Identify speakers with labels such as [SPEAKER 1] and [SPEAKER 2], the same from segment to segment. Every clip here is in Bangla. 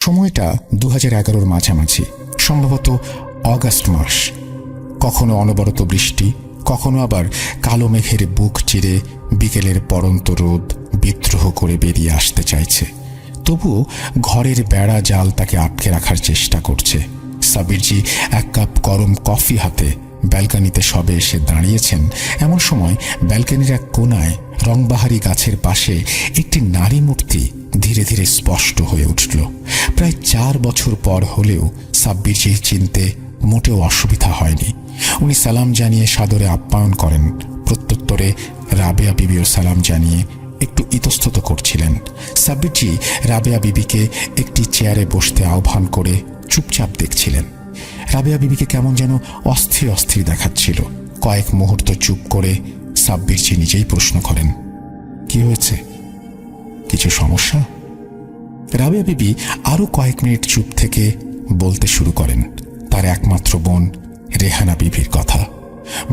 [SPEAKER 1] সময়টা 2011-র মাঝামাঝি, সম্ভবত অগাস্ট মাস। কখনো অনবরত বৃষ্টি, কখনো আবার কালো মেঘের বুক চিরে বিকেলের পড়ন্ত রোদ বিদ্রোহ করে বেরিয়ে আসতে চাইছে। তবুও ঘরের বেড়া জাল তাকে আটকে রাখার চেষ্টা করছে। সাব্বিরজি এক কাপ গরম কফি হাতে ব্যালকনিতে সবে এসে দাঁড়িয়েছেন। এমন সময় ব্যালকনির এক কোনায় রংবাহারি গাছের পাশে একটি নারী মূর্তি ধীরে ধীরে স্পষ্ট হয়ে উঠল। প্রায় 4 বছর পর হলেও সাব্বিরজির চিনতে মোটেও অসুবিধা হয়নি। উনি সালাম জানিয়ে সাদরে আপ্যায়ন করেন। প্রত্যুত্তরে রাবেয়া বিবিও সালাম জানিয়ে একটু ইতস্তত করছিলেন। সাব্বিরজি রাবেয়া বিবিকে একটি চেয়ারে বসতে আহ্বান করে চুপচাপ দেখছিলেন। রাবেয়া বিবিকে কেমন যেন অস্থির অস্থির দেখাচ্ছিল। কয়েক মুহূর্ত চুপ করে সাব্বিরজি নিজেই প্রশ্ন করেন, কি হয়েছে? কিছু সমস্যা? রাবেয়া বিবি আরো কয়েক মিনিট চুপ থেকে বলতে শুরু করেন তার একমাত্র বোন রেহানা বিবির কথা।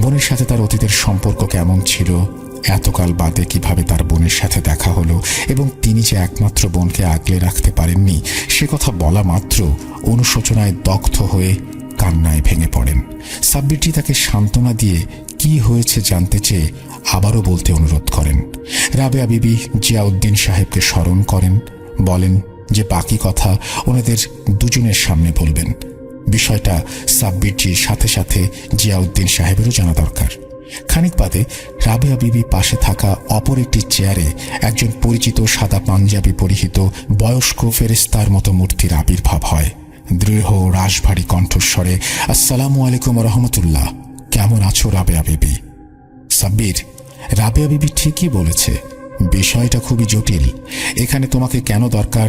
[SPEAKER 1] বোনের সাথে তার অতীতের সম্পর্ক কেমন ছিল, এতকাল বাদে কিভাবে তার বোনের সাথে দেখা হলো, এবং তিনি যে একমাত্র বোনকে আগলে রাখতে পারেননি সে কথা বলা মাত্র অনুশোচনায় দগ্ধ হয়ে কান্নায় ভেঙে পড়েন। সাব্বিরজি তাকে সান্ত্বনা দিয়ে কি হয়েছে জানতে চেয়ে আবারও বলতে অনুরোধ করেন। রাবেয়া বিবি জিয়াউদ্দিন সাহেবকে স্মরণ করেন, বলেন যে বাকি কথা ওনাদের দুজনের সামনে বলবেন। বিষয়টা সাব্বিরজির সাথে সাথে জিয়াউদ্দিন সাহেবেরও জানা দরকার। খানিক বাদে রাবেয়া বিবি পাশে থাকা অপর একটি চেয়ারে একজন পরিচিত সাদা পাঞ্জাবি পরিহিত বয়স্ক ফেরেশতার মতো মূর্তির আবির্ভাব হয়। দৃঢ় রাশভারী কণ্ঠস্বরে, আসসালামু আলাইকুম রহমতুল্লাহ, কেমন আছো রাবেয়া বিবি? সাব্বির, রাবেয়া বিবি ঠিকই বলেছে, বিষয়টা খুবই জটিল। এখানে তোমাকে কেন দরকার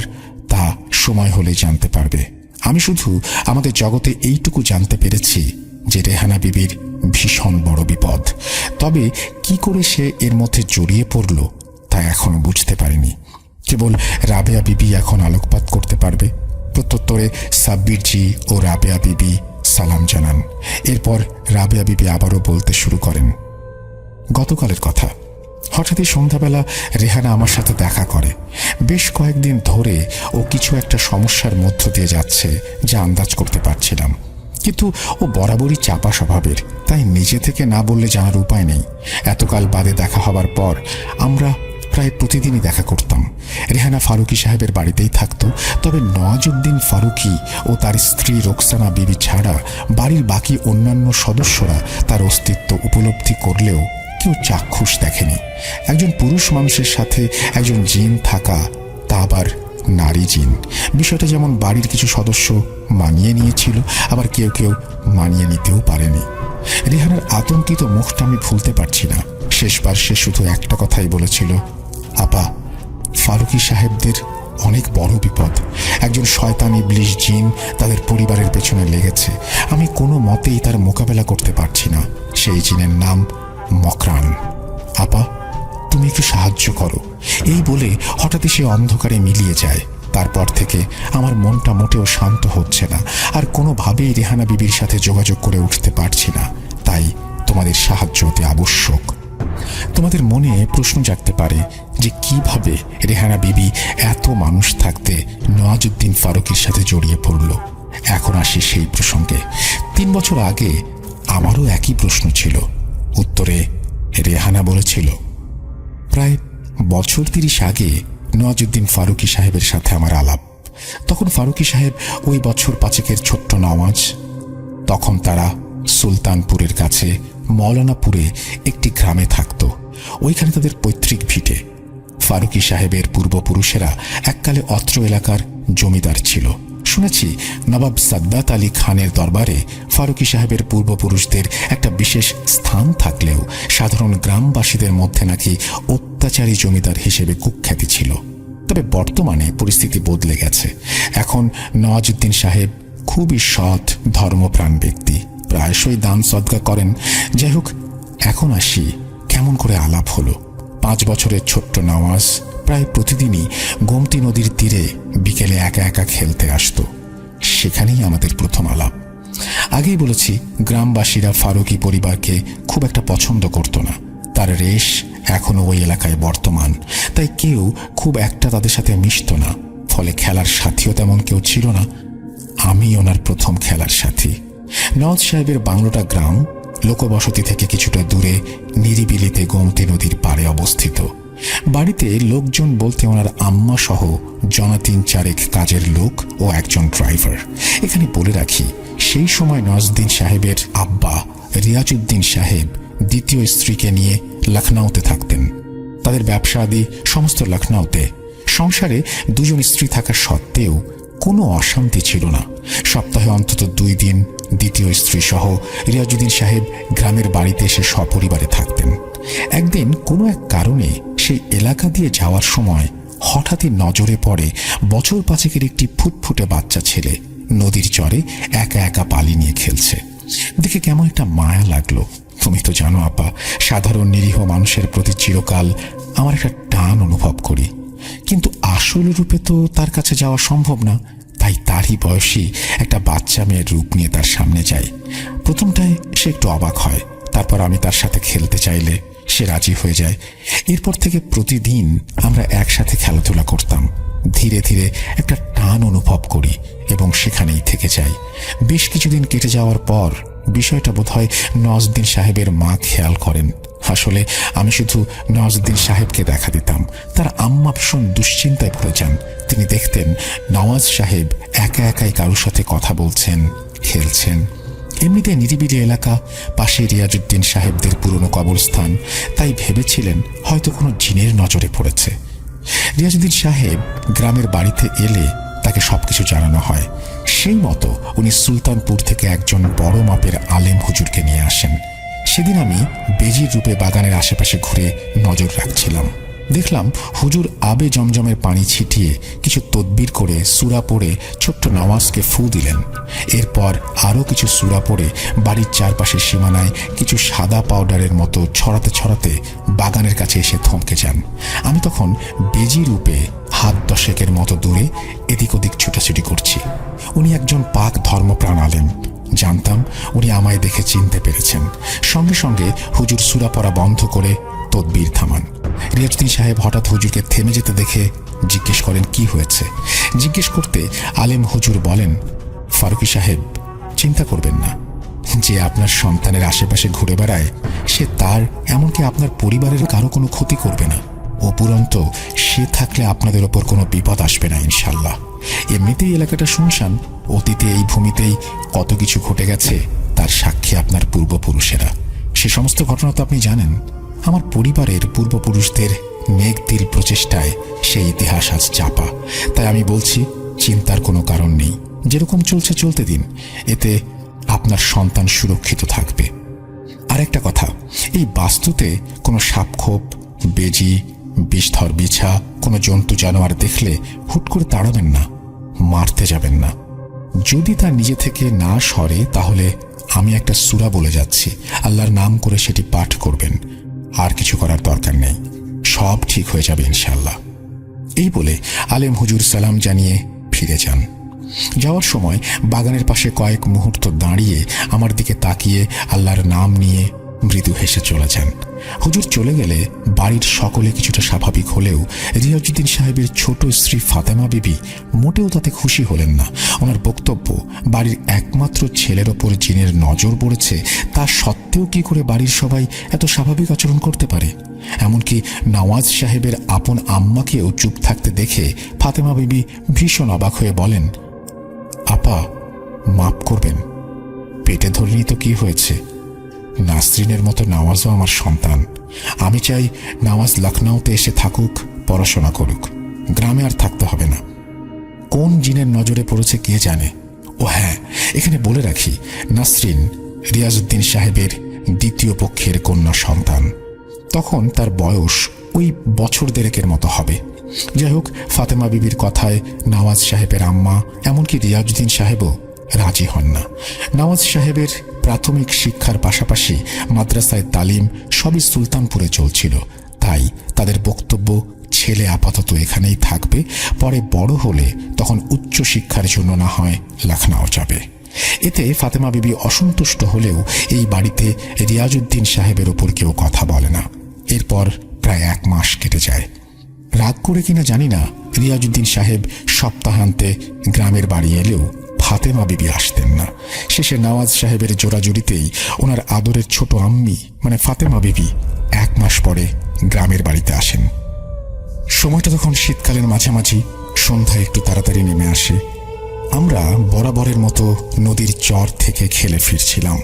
[SPEAKER 1] তা সময় হলে জানতে পারবে। আমি শুধু আমাদের জগতে এইটুকু জানতে পেরেছি যে রেহানা বিবির ভীষণ বড় বিপদ। তবে কি করে সে এর মধ্যে জড়িয়ে পড়ল তা এখনো বুঝতে পারিনি। কেবল রাবেয়া বিবি এখন আলোকপাত করতে পারবে। প্রত্যুত্তরে সাব্বিরজি ও রাবেয়া বিবি সালাম জানান। এরপর রাবেয়া বিবি আবারও বলতে শুরু করেন, গতকালের কথা। হঠাৎই সন্ধ্যাবেলা রেহানা আমার সাথে দেখা করে। বেশ কয়েকদিন ধরে ও কিছু একটা সমস্যার মধ্য দিয়ে যাচ্ছে যা আন্দাজ করতে পারছিলাম, কিন্তু ও বরাবরই চাপা স্বভাবের, তাই নিজে থেকে না বললে জানার উপায় নেই। এতকাল বাদে দেখা হবার পর আমরা প্রায় প্রতিদিনই দেখা করতাম। রেহানা ফারুকি সাহেবের বাড়িতেই থাকতো, তবে নওয়াজউদ্দিন ফারুকি ও তার স্ত্রী রোকসানা বিবি ছাড়া বাড়ির বাকি অন্যান্য সদস্যরা তার অস্তিত্ব উপলব্ধি করলেও কেউ চাক্ষুষ দেখেনি। একজন পুরুষ মানুষের সাথে একজন জিন থাকা, তা আবার নারী জিন। বিষয়টা যেমন বাড়ির কিছু সদস্য মানিয়ে নিয়েছিল, আবার কেউ কেউ মানিয়ে নিতেও পারেনি। রেহানার আতঙ্কিত মুখটা আমি ভুলতে পারছি না। শেষবার সে শুধু একটা কথাই বলেছিল, আপা, ফারুকি সাহেবদের অনেক বড় বিপদ। একজন শয়তান ইবলিশ জিন তাদের পরিবারের পেছনে লেগেছে। আমি কোনো মতেই তার মোকাবেলা করতে পারছি না। সেই জিনের নাম মকরান। আপা, তুমি একটু সাহায্য করো। এই বলে হঠাৎই সে অন্ধকারে মিলিয়ে যায়। তারপর থেকে আমার মনটা মোটেও শান্ত হচ্ছে না, আর কোনোভাবেই রেহানা বিবির সাথে যোগাযোগ করে উঠতে পারছি না। তাই তোমাদের সাহায্য অতি আবশ্যক। তোমাদের মনে প্রশ্ন জাগতে পারে যে কিভাবে রেহানা বিবি এত মানুষ থাকতে নওয়াজউদ্দিন ফারুকির সাথে জড়িয়ে পড়ল। এখন আসি সেই প্রসঙ্গে। 3 বছর আগে আমারও একই প্রশ্ন ছিল। উত্তরে রেহানা বলেছিল, প্রায় বছর 30 আগে নওয়াজউদ্দিন ফারুকি সাহেবের সাথে আমার আলাপ। তখন ফারুকি সাহেব ওই বছর 5 ছোট্ট নওয়াজ। তখন তারা সুলতানপুরের কাছে মৌলানাপুরে একটি গ্রামে থাকত। ওইখানে তাদের পৈতৃক ভিটে। ফারুকি সাহেবের পূর্বপুরুষেরা এককালে অত্র এলাকার জমিদার ছিল। শুনেছি নবাব সাদ্দাত আলী খানের দরবারে ফারুকি সাহেবের পূর্বপুরুষদের একটা বিশেষ স্থান থাকলেও সাধারণ গ্রামবাসীদের মধ্যে নাকি অত্যাচারী জমিদার হিসেবে কুখ্যাতি ছিল। তবে বর্তমানে পরিস্থিতি বদলে গেছে। এখন নওয়াজউদ্দিন সাহেব খুবই সৎ, ধর্মপ্রাণ ব্যক্তি, প্রায়শই দান সদকা করেন। যাই হোক, এখন আসি কেমন করে আলাপ হলো। 5 বছরের ছোট্ট নওয়াজ প্রায় প্রতিদিনই গোমতী নদীর তীরে বিকেলে একা একা খেলতে আসত। সেখানেই আমাদের প্রথম আলাপ। আগেই বলেছি, গ্রামবাসীরা ফারুকি পরিবারকে খুব একটা পছন্দ করত না। তার রেশ এখনো ওই এলাকায় বর্তমান, তাই কেউ খুব একটা তাদের সাথে মিশত না। ফলে খেলার সাথীও তেমন কেউ ছিল না। আমি ওনার প্রথম খেলার সাথী। নওয়াজ সাহেবের বাংলোটা গ্রাম, লোকবসতি থেকে কিছুটা দূরে নিরিবিলিতে গোমতী নদীর পাড়ে অবস্থিত। বাড়িতে লোকজন বলতে ওনার আম্মা সহ জনা ৩-৪ কাজের লোক ও একজন ড্রাইভার। এখানে বলে রাখি, সেই সময় নওয়াজউদ্দিন সাহেবের আব্বা রিয়াজউদ্দিন সাহেব দ্বিতীয় স্ত্রীকে নিয়ে লখনউতে থাকতেন। তাদের ব্যবসা আদি সমস্ত লখনউতে। সংসারে 2 জন স্ত্রী থাকা সত্ত্বেও কোনো অশান্তি ছিল না। সপ্তাহে অন্তত 2 দিন দ্বিতীয় স্ত্রী সহ রিয়াজউদ্দিন সাহেব গ্রামের বাড়িতে এসে সপরিবারে থাকতেন। একদিন কোনো এক কারণে সেই এলাকা দিয়ে যাওয়ার সময় হঠাৎই নজরে পড়ে বছর 5 একটি ফুটফুটে বাচ্চা ছেলে নদীর চরে একা একা পালি নিয়ে খেলছে। দেখে কেমন একটা মায়া লাগলো। তুমি তো জানো আপা, সাধারণ নিরীহ মানুষের প্রতি চিরকাল আমার একটা টান অনুভব করি, কিন্তু আসল রূপে তো তার কাছে যাওয়া সম্ভব না। তাই তারই বয়সী একটা বাচ্চা মেয়ের রূপ নিয়ে তার সামনে যাই। প্রথমটায় সে একটু অবাক হয়, তারপর আমি তার সাথে খেলতে চাইলে সে রাজি হয়ে যায়। এরপর থেকে প্রতিদিন আমরা একসাথে খেলাধুলা করতাম। ধীরে ধীরে একটা টান অনুভব করি এবং সেখানেই থেকে যাই। বেশ কিছুদিন কেটে যাওয়ার পর বিষয়টা বোধহয় নওয়াজউদ্দিন সাহেবের মা খেয়াল করেন। আসলে আমি শুধু নওয়াজউদ্দিন সাহেবকে দেখা দিতাম। তার আম্মা ভীষণ দুশ্চিন্তায় পড়ে যান। তিনি দেখতেন নওয়াজ সাহেব একা একাই কারোর সাথে কথা বলছেন, খেলছেন। এমনিতে নিরিবিলি এলাকা, পাশে রিয়াজউদ্দিন সাহেবদের পুরনো কবরস্থান, তাই ভেবেছিলেন হয়তো কোনো জিনের নজরে পড়েছে। রিয়াজউদ্দিন সাহেব গ্রামের বাড়িতে এলে তাকে সবকিছু জানানো হয়। সেই মতো উনি সুলতানপুর থেকে একজন বড় মাপের আলেম হুজুরকে নিয়ে আসেন। সেদিন আমি বেজির রূপে বাগানের আশেপাশে ঘুরে নজর রাখছিলাম। দেখলাম হুজুর আবে জমজমের পানি ছিটিয়ে কিছু তদবির করে সূরা পড়ে ছোট্ট নওয়াজকে ফু দিলেন। এরপর আরও কিছু সূরা পড়ে বাড়ির চারপাশের সীমানায় কিছু সাদা পাউডারের মতো ছড়াতে ছড়াতে বাগানের কাছে এসে থমকে যান। আমি তখন বেজি রূপে হাত 10 মতো দূরে এদিক ওদিক ছুটাছুটি করছি। উনি একজন পাক ধর্মপ্রাণ আলেম। জানতাম উনি আমায় দেখে চিনতে পেরেছেন। সঙ্গে সঙ্গে হুজুর সূরা পড়া বন্ধ করে তদবির থামান। রিয়াজউদ্দিন সাহেব হঠাৎ হুজুরকে থেমে যেতে দেখে জিজ্ঞেস করেন কি হয়েছে। জিজ্ঞেস করতে আলেম হুজুর বলেন, ফারুকী সাহেব, চিন্তা করবেন না। যে আপনার সন্তানের আশেপাশে ঘুরে বেড়ায় সে তার, এমনকি আপনার পরিবারের কারো কোনো ক্ষতি করবে না। উপরন্ত সে থাকলে আপনাদের ওপর কোনো বিপদ আসবে না ইনশাল্লাহ। এমনিতেই এলাকাটা শুনশান, অতীতে এই ভূমিতেই কত কিছু ঘটে গেছে তার সাক্ষী আপনার পূর্বপুরুষেরা। সে সমস্ত ঘটনা তো আপনি জানেন। আমার পরিবারের পূর্বপুরুষদের নেকদিল প্রচেষ্টায় সেই ইতিহাস আজ চাপা। তাই আমি বলছি, চিন্তার কোনো কারণ নেই। যেরকম চলছে চলতে দিন, এতে আপনার সন্তান সুরক্ষিত থাকবে। আর একটা কথা, এই বাস্তুতে কোনো সাপখোপ, বেজি, বিষধর বিছা, কোনো জন্তু জানোয়ার দেখলে হুট করে তাড়াবেন না, মারতে যাবেন না। যদি তা নিজে থেকে না সরে তাহলে আমি একটা সূরা বলে যাচ্ছি, আল্লাহর নাম করে সেটি পাঠ করবেন। আর কিছু করার দরকার নেই, সব ঠিক হয়ে যাবে ইনশাল্লাহ। এই বলে আলেম হুজুর সালাম জানিয়ে ফিরে যান। যাওয়ার সময় বাগানের পাশে কয়েক মুহূর্ত দাঁড়িয়ে আমার দিকে তাকিয়ে আল্লাহর নাম নিয়ে মৃদু হেসে চলে যান। হুজুর চলে গেলে বাড়ির সকলে কিছুটা স্বাভাবিক হলেও রিয়াজউদ্দিন সাহেবের ছোট স্ত্রী ফাতেমা বিবি মোটেও তাতে খুশি হলেন না। ওনার বক্তব্য, বাড়ির একমাত্র ছেলের ওপর জিনের নজর পড়েছে, তা সত্ত্বেও কি করে বাড়ির সবাই এত স্বাভাবিক আচরণ করতে পারে। এমনকি নওয়াজ সাহেবের আপন আম্মাকেও চুপ থাকতে দেখে ফাতেমা বিবি ভীষণ অবাক হয়ে বলেন, আপা, মাফ করবেন, পেটে ধরলেই তো কি হয়েছে? নাসরিনের মতো নওয়াজও আমার সন্তান। আমি চাই নওয়াজ লখনউতে এসে থাকুক, পড়াশোনা করুক, গ্রামে আর থাকতে হবে না। কোন জিনের নজরে পড়েছে কে জানে। ও হ্যাঁ, এখানে বলে রাখি, নাসরিন রিয়াজউদ্দিন সাহেবের দ্বিতীয় পক্ষের কন্যা সন্তান। তখন তার বয়স ওই বছর 1.5 মতো হবে। যাই হোক, ফাতেমা বিবির কথায় নওয়াজ সাহেবের আম্মা, এমনকি রিয়াজউদ্দিন সাহেবও রাজি হন না। নওয়াজ সাহেবের প্রাথমিক শিক্ষার পাশাপাশি মাদ্রাসায় তালিম সবই সুলতানপুরে চলছিল। তাই তাদের বক্তব্য, ছেলে আপাতত এখানেই থাকবে, পরে বড় হলে তখন উচ্চ শিক্ষার জন্য না হয় লখনউ যাবে। এতে ফাতেমা বিবি অসন্তুষ্ট হলেও এই বাড়িতে রিয়াজউদ্দিন সাহেবের ওপর কেউ কথা বলে না। এরপর প্রায় 1 মাস কেটে যায়। রাগ করে কিনা জানি না, রিয়াজউদ্দিন সাহেব সপ্তাহান্তে গ্রামের বাড়ি এলেও ফাতেমা বিবি আসতেন না। শেষে নওয়াজ সাহেবের জোরাজুরিতেই ওনার আদরের ছোট আম্মি মানে ফাতেমা বিবি 1 মাস পরে গ্রামের বাড়িতে আসেন। সময়টা তখন শীতকালের মাঝামাঝি, সন্ধ্যায় একটু তাড়াতাড়ি নেমে আসে। আমরা বরাবরের মতো নদীর চর থেকে খেলে ফিরছিলাম।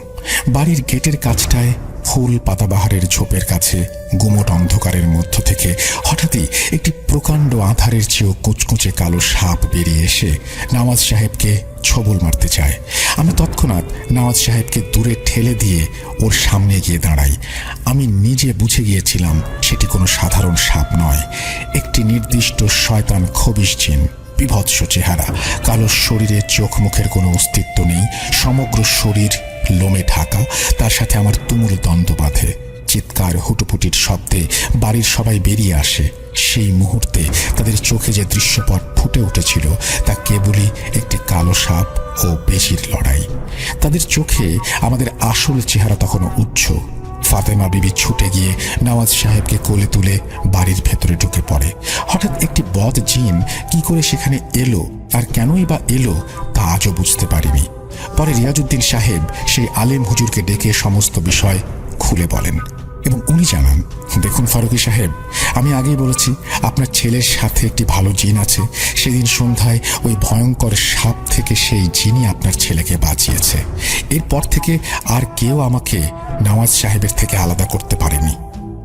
[SPEAKER 1] বাড়ির গেটের কাছটায় ফুল পাতাবাহারের ঝোপের কাছে গুমট অন্ধকারের মধ্য থেকে হঠাৎই একটি প্রকাণ্ড আধারের চেয়েও কুচকুচে কালো সাপ বেরিয়ে এসে নওয়াজ সাহেবকে ছবল মারতে চায়। আমি তৎক্ষণাৎ নওয়াজ সাহেবকে দূরে ঠেলে দিয়ে ওর সামনে গিয়ে দাঁড়াই। আমি নিজে বুঝে গিয়েছিলাম সেটি কোনো সাধারণ সাপ নয়, একটি নির্দিষ্ট শয়তান খবিশ জিন। বিভৎস চেহারা, কালো শরীরে চোখ মুখের কোনো অস্তিত্ব নেই, সমগ্র শরীর লোমে ঢাকা। তার সাথে আমার তুমুল দ্বন্দ্ব বাঁধে। চিৎকার হুটোপুটির শব্দে বাড়ির সবাই বেরিয়ে আসে। সেই মুহূর্তে তাদের চোখে যে দৃশ্যপট ফুটে উঠেছিল তা কেবলই একটি কালো সাপ ও পেশির লড়াই। তাদের চোখে আমাদের আসল চেহারা তখনও উজ্জ্ব। ফাতেমা বিবি ছুটে গিয়ে নওয়াজ সাহেবকে কোলে তুলে বাড়ির ভেতরে ঢুকে পড়ে। হঠাৎ একটি বদ জিন কি করে সেখানে এলো আর কেনই বা এলো তা আজও বুঝতে পারিনি। পরে রিয়াজউদ্দিন সাহেব সেই আলেম হুজুরকে ডেকে সমস্ত বিষয় খুলে বলেন এবং উনি জানান, দেখুন ফারুকী সাহেব, আমি আগেই বলেছি আপনার ছেলের সাথে একটি ভালো জিন আছে। সেদিন সন্ধ্যায় ওই ভয়ঙ্কর সাপ থেকে সেই জিনই আপনার ছেলেকে বাঁচিয়েছে। এরপর থেকে আর কেউ আমাকে নওয়াজ সাহেবের থেকে আলাদা করতে পারেনি।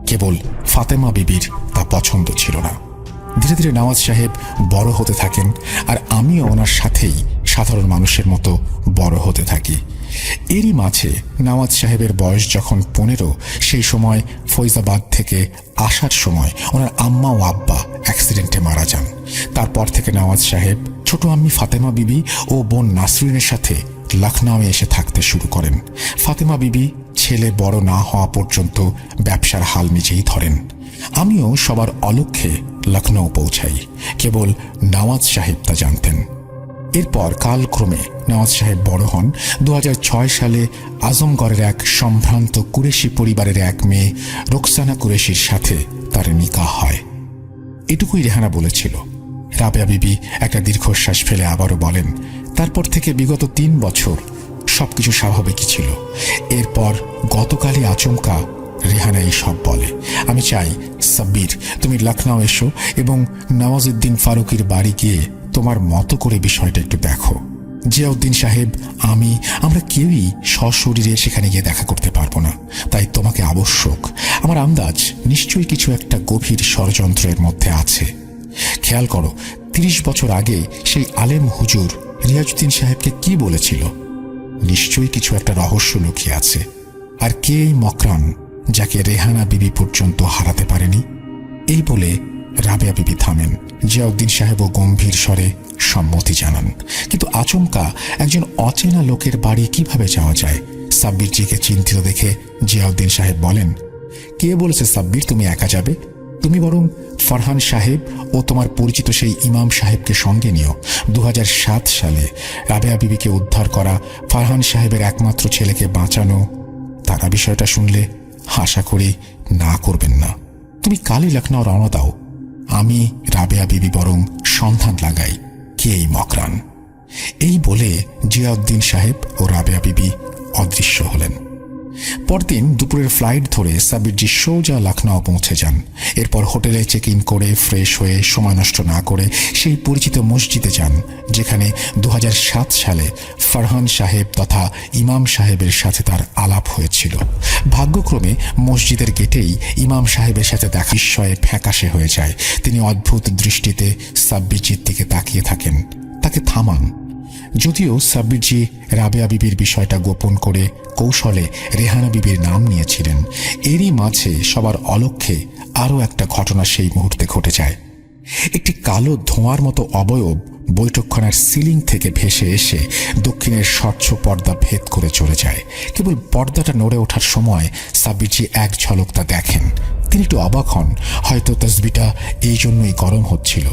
[SPEAKER 1] কেবল ফাতেমা বিবির তা পছন্দ ছিল না। ধীরে ধীরে নওয়াজ সাহেব বড় হতে থাকেন আর আমিও ওনার সাথেই সাধারণ মানুষের মতো বড় হতে থাকি। এরই মাঝে নওয়াজ সাহেবের বয়স যখন 15, সেই সময় ফৈজাবাদ থেকে আসার সময় ওনার আম্মা ও আব্বা অ্যাক্সিডেন্টে মারা যান। তারপর থেকে নওয়াজ সাহেব ছোট আম্মি ফাতেমা বিবি ও বোন নাসরিনের সাথে লখনউয়ে এসে থাকতে শুরু করেন। ফাতেমা বিবি ছেলে বড় না হওয়া পর্যন্ত ব্যবসার হাল নিজেই ধরেন। আমিও সবার অলক্ষ্যে লখনউ পৌঁছাই, কেবল নওয়াজ সাহেব তা জানতেন। এরপর কালক্রমে নওয়াজ সাহেব বড় হন। 2006 সালে আজমগড়ের এক সম্ভ্রান্ত কুরেশি পরিবারের এক মেয়ে রোকসানা কুরেশির সাথে তার নিকাহ হয়। এটুকুই রেহানা বলেছিল। রাবেয়া বিবি একটা দীর্ঘশ্বাস ফেলে আবারও বলেন, তারপর থেকে বিগত 3 বছর সবকিছু স্বাভাবিকই ছিল। এরপর গতকালই আচমকা রেহানা এই সব বলে। আমি চাই সাব্বির, তুমি লখনউ এসো এবং নওয়াজউদ্দিন ফারুকীর বাড়ি গিয়ে তোমার মতো করে বিষয়টা একটু দেখো। জিয়াউদ্দিন সাহেব, আমরা কেউই সশরীরে সেখানে গিয়ে দেখা করতে পারবো না, তাই তোমাকে আবশ্যক। আমার আন্দাজ নিশ্চয়ই কিছু একটা গভীর ষড়যন্ত্রের মধ্যে আছে। খেয়াল করো, 30 বছর আগে সেই আলেম হুজুর রিয়াজউদ্দিন সাহেবকে কি বলেছিল? নিশ্চয়ই কিছু একটা রহস্য লুকিয়ে আছে। আর কে এই মকরান যাকে রেহানা বিবি পর্যন্ত হারাতে পারেনি? এই বলে রাবেয়া বিবি থামেন। জিয়াউদ্দিন সাহেবও গম্ভীর স্বরে সম্মতি জানান। কিন্তু আচমকা একজন অচেনা লোকের বাড়ি কিভাবে যাওয়া যায়? সাব্বিরজিকে চিন্তিত দেখে জিয়াউদ্দিন সাহেব বলেন, কে বলেছে সাব্বির তুমি একা যাবে? তুমি বরং ফরহান সাহেব ও তোমার পরিচিত সেই ইমাম সাহেবকে সঙ্গে নিও। 2007 সালে রাবেয়া বিবিকে উদ্ধার করা, ফরহান সাহেবের একমাত্র ছেলেকে বাঁচানো, তারা বিষয়টা শুনলে আশা করি না করবেন না। তুমি কালই লখনউ রওনা দাও। আমি রাবেয়া বিবি বরং সন্ধান লাগাই কে এই মকরান। এই বলে জিয়াউদ্দিন সাহেব ও রাবেয়া বিবি অদৃশ্য হলেন। পরদিন দুপুরের ফ্লাইট ধরে সাব্বিরজি সোজা লখনউ পৌঁছে যান। এরপর হোটেলে চেক ইন করে ফ্রেশ হয়ে সময় নষ্ট না করে সেই পরিচিত মসজিদে যান যেখানে 2007 সালে ফরহান সাহেব তথা ইমাম সাহেবের সাথে তার আলাপ হয়েছিল। ভাগ্যক্রমে মসজিদের গেটেই ইমাম সাহেবের সাথে দেখা বিস্ময়ে ফ্যাকাশে হয়ে যায়। তিনি অদ্ভুত দৃষ্টিতে সাব্বিরজির দিকে তাকিয়ে থাকেন। তাকে থামান। যদিও সাব্বিরজি রাবেয়া বিবির বিষয়টা গোপন করে কৌশলে রেহানা বিবির নাম নিয়েছিলেন, এরই মাঝে সবার অলক্ষ্যে আরও একটা ঘটনা সেই মুহূর্তে ঘটে যায়। একটি কালো ধোঁয়ার মতো অবয়ব বৈঠকখানার সিলিং থেকে ভেসে এসে দক্ষিণের স্বচ্ছ পর্দা ভেদ করে চলে যায়। কেবল পর্দাটা নড়ে ওঠার সময় সাব্বিরজি এক ঝলক তা দেখেন। তিনি একটু অবাক হন, হয়তো তসবিটা এই জন্যই গরম হচ্ছিল।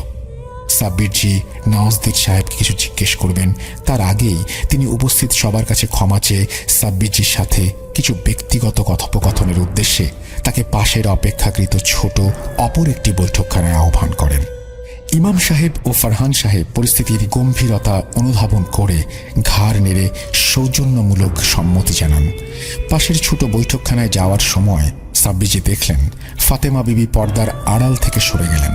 [SPEAKER 1] সাব্বিরজি নওয়াজুদ্দিন সাহেবকে কিছু জিজ্ঞেস করবেন তার আগেই তিনি উপস্থিত সবার কাছে ক্ষমা চেয়ে সাব্বিরজির সাথে কিছু ব্যক্তিগত কথোপকথনের উদ্দেশ্যে তাকে পাশের অপেক্ষাকৃত ছোট অপর একটি বৈঠকখানায় আহ্বান করেন। ইমাম সাহেব ও ফারহান সাহেব পরিস্থিতির গম্ভীরতা অনুধাবন করে ঘাড় নেড়ে সৌজন্যমূলক সম্মতি জানান। পাশের ছোট বৈঠকখানায় যাওয়ার সময় সাব্বিরজি দেখলেন ফাতেমা বিবি পর্দার আড়াল থেকে সরে গেলেন।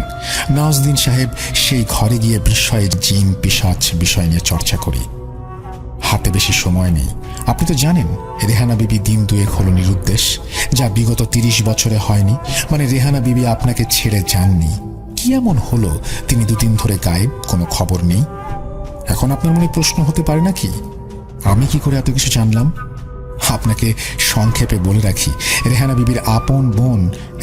[SPEAKER 1] নওয়াজুদ্দিন সাহেব সেই ঘরে গিয়ে বিস্ময়ের জিন পিশাচ বিষয় নিয়ে চর্চা করি। হাতে বেশি সময় নেই, আপনি তো জানেন রেহানা বিবি দিন দুয়েক হলো নিরুদ্দেশ, যা বিগত 30 বছরে হয়নি। মানে রেহানা বিবি আপনাকে ছেড়ে যাননি। কি এমন হলো তিনি দুদিন ধরে গায়েব, কোনো খবর নেই? এখন আপনার মনে প্রশ্ন হতে পারে নাকি আমি কি করে এত কিছু জানলাম? আপনাকে সংক্ষেপে বলে রাখি, রেহানা বিবির আপন বোন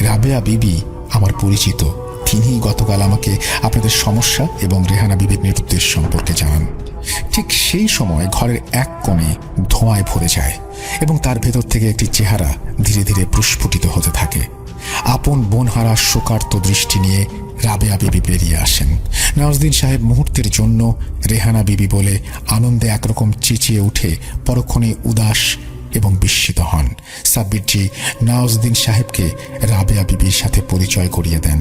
[SPEAKER 1] রাবেয়া বিবি আমার পরিচিত। তিনিই গতকাল আমাকে আপনাদের সমস্যা এবং রেহানা বিবির নিরুদ্দেশ সম্পর্কে জানান। ঠিক সেই সময় ঘরের এক কোণে ধোঁয়ায় ভরে যায় এবং তার ভেতর থেকে একটি চেহারা ধীরে ধীরে প্রস্ফুটিত হতে থাকে। আপন বোনহারা শোকার্ত দৃষ্টি নিয়ে রাবেয়া বিবি বেরিয়ে আসেন। নওয়াজুদ্দিন সাহেব মুহূর্তের জন্য রেহানা বিবি বলে আনন্দে একরকম চেঁচিয়ে উঠে পরক্ষণে উদাস এবং বিস্মিত হন। সাব্বিরজি নওয়াজুদ্দিন সাহেবকে রাবেয়া বিবির সাথে পরিচয় করিয়ে দেন।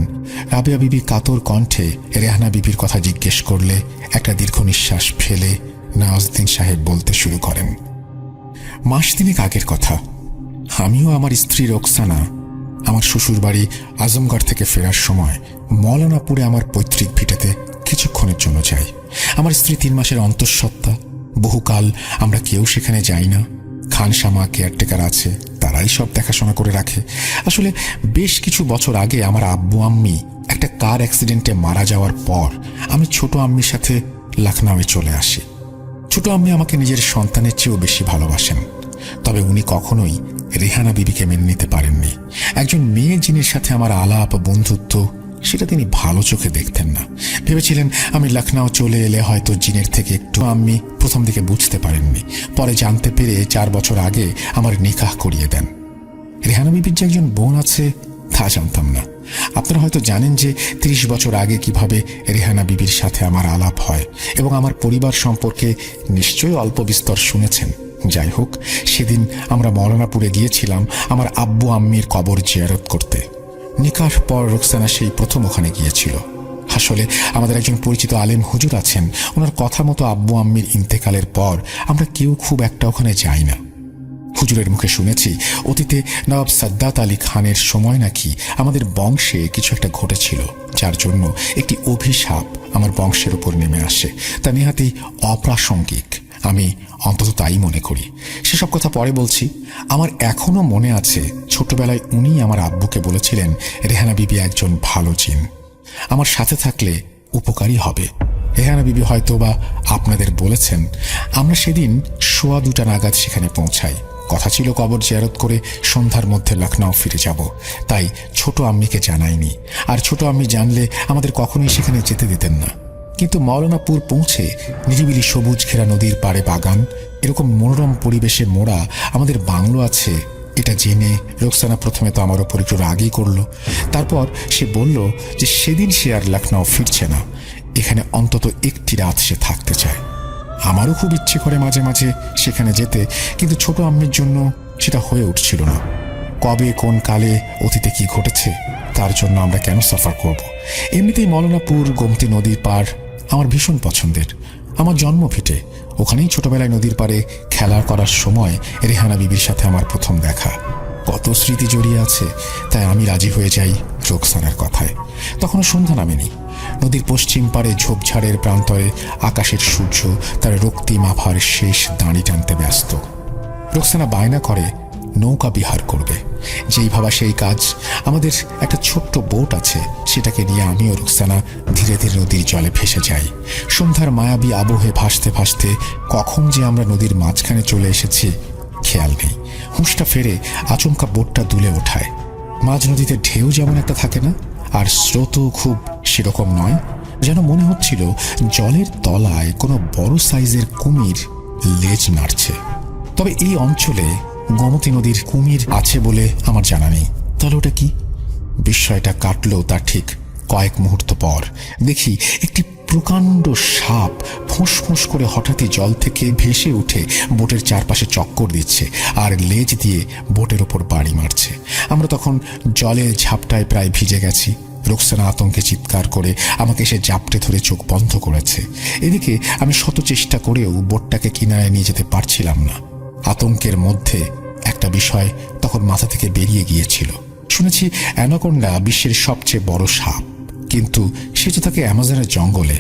[SPEAKER 1] রাবেয়া বিবি কাতর কণ্ঠে রেহানা বিবির কথা জিজ্ঞেস করলে একটা দীর্ঘ নিঃশ্বাস ফেলে নওয়াজুদ্দিন সাহেব বলতে শুরু করেন, মাস তিনেক আগের কথা। আমিও আমার স্ত্রী রোকসানা আমার শ্বশুরবাড়ি আজমগড় থেকে ফেরার সময় মৌলানাপুরে আমার পৈতৃক ভিটেতে কিছুক্ষণের জন্য যাই। আমার স্ত্রী 3 মাসের অন্তঃসত্ত্বা। বহুকাল আমরা কেউ সেখানে যাই না। খানসামা কেয়ারটেকার আছে, তারাই সব দেখাশোনা করে রাখে। আসলে বেশ কিছু বছর আগে আমার আব্বু আম্মি একটা কার অ্যাক্সিডেন্টে মারা যাওয়ার পর আমি ছোট আম্মির সাথে লখনউয়ে চলে আসি। ছোট আম্মি আমাকে নিজের সন্তানের চেয়েও বেশি ভালোবাসেন। তবে উনি কখনোই রেহানা বিবিকে মেনে নিতে পারেননি। একজন মেয়ে জিনের সাথে আমার আলাপ বন্ধুত্ব সেটা তিনি ভালো চোখে দেখতেন না। ভেবেছিলেন আমি লখনউ চলে এলে হয়তো জিনের থেকে একটু। আম্মি প্রথম দিকে বুঝতে পারেননি, পরে জানতে পেরে 4 বছর আগে আমার নিকাহ করিয়ে দেন। রেহানা বিবির যে একজন বোন আছে তা জানতাম না। আপনারা হয়তো জানেন যে 30 বছর আগে কিভাবে রেহানা বিবির সাথে আমার আলাপ হয় এবং আমার পরিবার সম্পর্কে নিশ্চয়ই অল্প বিস্তর শুনেছেন। যাই হোক, সেদিন আমরা মৌলানাপুরে গিয়েছিলাম আমার আব্বু আম্মির কবর জিয়ারত করতে। নিকাহ পর রোকসানা সেই প্রথম ওখানে গিয়েছিল। আসলে আমাদের একজন পরিচিত আলেম হুজুর আছেন, ওনার কথা মতো আব্বু আম্মির ইন্তেকালের পর আমরা কেউ খুব একটা ওখানে যাই না। হুজুরের মুখে শুনেছি অতীতে নবাব সাদ্দাত আলী খানের সময় নাকি আমাদের বংশে কিছু একটা ঘটেছিল, যার জন্য একটি অভিশাপ আমার বংশের উপর নেমে আসে। তা নেহাতি অপ্রাসঙ্গিক, আমি অন্তত তাই মনে করি। সেসব কথা পরে বলছি। আমার এখনো মনে আছে ছোটবেলায় উনি আমার আব্বুকে বলেছিলেন রেহানা বিবি একজন ভালো জিন, আমার সাথে থাকলে উপকারী হবে। রেহানা বিবি হয়তো বা আপনাদের বলেছেন। আমরা সেদিন 2:15 নাগাদ সেখানে পৌঁছাই। কথা ছিল কবর জিয়ারত করে সন্ধ্যার মধ্যে লখনউ ফিরে যাব। তাই ছোট আম্মিকে জানাইনি, আর ছোট আম্মি জানলে আমাদের কখনোই সেখানে যেতে দিতেন না। কিন্তু মৌলানাপুর পৌঁছে নিরিবিলি সবুজ ঘেরা নদীর পাড়ে বাগান, এরকম মনোরম পরিবেশে মোড়া আমাদের বাংলো আছে এটা জেনে রোকসানা প্রথমে তো আমার ওপর একটু রাগই করলো। তারপর সে বলল যে সেদিন সে আর লখনউ ফিরছে না, এখানে অন্তত একটি রাত সে থাকতে চায়। আমারও খুব ইচ্ছে করে মাঝে মাঝে সেখানে যেতে, কিন্তু ছোট আম্মির জন্য সেটা হয়ে উঠছিল না। কবে কোন কালে অতীতে কি ঘটেছে তার জন্য আমরা কেন সাফার করব? এমনিতেই মৌলানাপুর গোমতী নদীর পাড় আমার ভীষণ পছন্দের। আমার জন্ম ভিটে ওখানেই ছোটবেলায় নদীর পাড়ে খেলা করার সময় রেহানা বিবির সাথে আমার প্রথম দেখা। কত স্মৃতি জড়িয়ে আছে, তাই আমি রাজি হয়ে যাই রোকসানার কথায়। তখনও সন্ধ্যা নামেনি। নদীর পশ্চিম পাড়ে ঝোপঝাড়ের প্রান্তরে আকাশের সূর্য তার রক্তিম আভার শেষ দাঁড়ি টানতে ব্যস্ত। রোকসানা বায়না করে নৌকা বিহার করবে। যেই ভাবা সেই কাজ। আমাদের একটা ছোট্ট বোট আছে, সেটাকে নিয়ে আমি ও রোকসানা ধীরে ধীরে নদীর জলে ভেসে যাই। সন্ধ্যার মায়াবী আবহে ভাসতে ভাসতে কখন যে আমরা নদীর মাঝখানে চলে এসেছি খেয়াল নেই। হুঁশটা ফেরে আচমকা বোটটা দুলে ওঠায়। মাঝ নদীতে ঢেউ যেমন একটা থাকে না, আর স্রোতও খুব সেরকম নয়। যেন মনে হচ্ছিল জলের তলায় কোনো বড় সাইজের কুমির লেজ নাড়ছে। তবে এই অঞ্চলে গোমতী নদীর কুমির আছে বলে আমার জানা নেই। তাহলে ওটা কি? বিস্ময়টা কাটলো তা ঠিক, কয়েক মুহূর্ত পর দেখি একটি প্রকাণ্ড সাপ ফোঁস ফোঁস করে হঠাৎই জল থেকে ভেসে উঠে বোটের চারপাশে চক্কর দিচ্ছে আর লেজ দিয়ে বোটের ওপর বাড়ি মারছে। আমরা তখন জলের ঝাপটায় প্রায় ভিজে গেছি। রোকসানা আতঙ্কে চিৎকার করে আমাকে এসে জাপটে ধরে চোখ বন্ধ করেছে। এদিকে আমি শত চেষ্টা করেও বোটটাকে কিনারায় নিয়ে যেতে পারছিলাম না। আতঙ্কের মধ্যে একটা বিষয় তখন মাথা থেকে বেরিয়ে গিয়েছিল। শুনেছি অ্যানাকোন্ডা বিশ্বের সবচেয়ে বড় সাপ, কিন্তু সে তো থাকে অ্যামাজনের জঙ্গলে।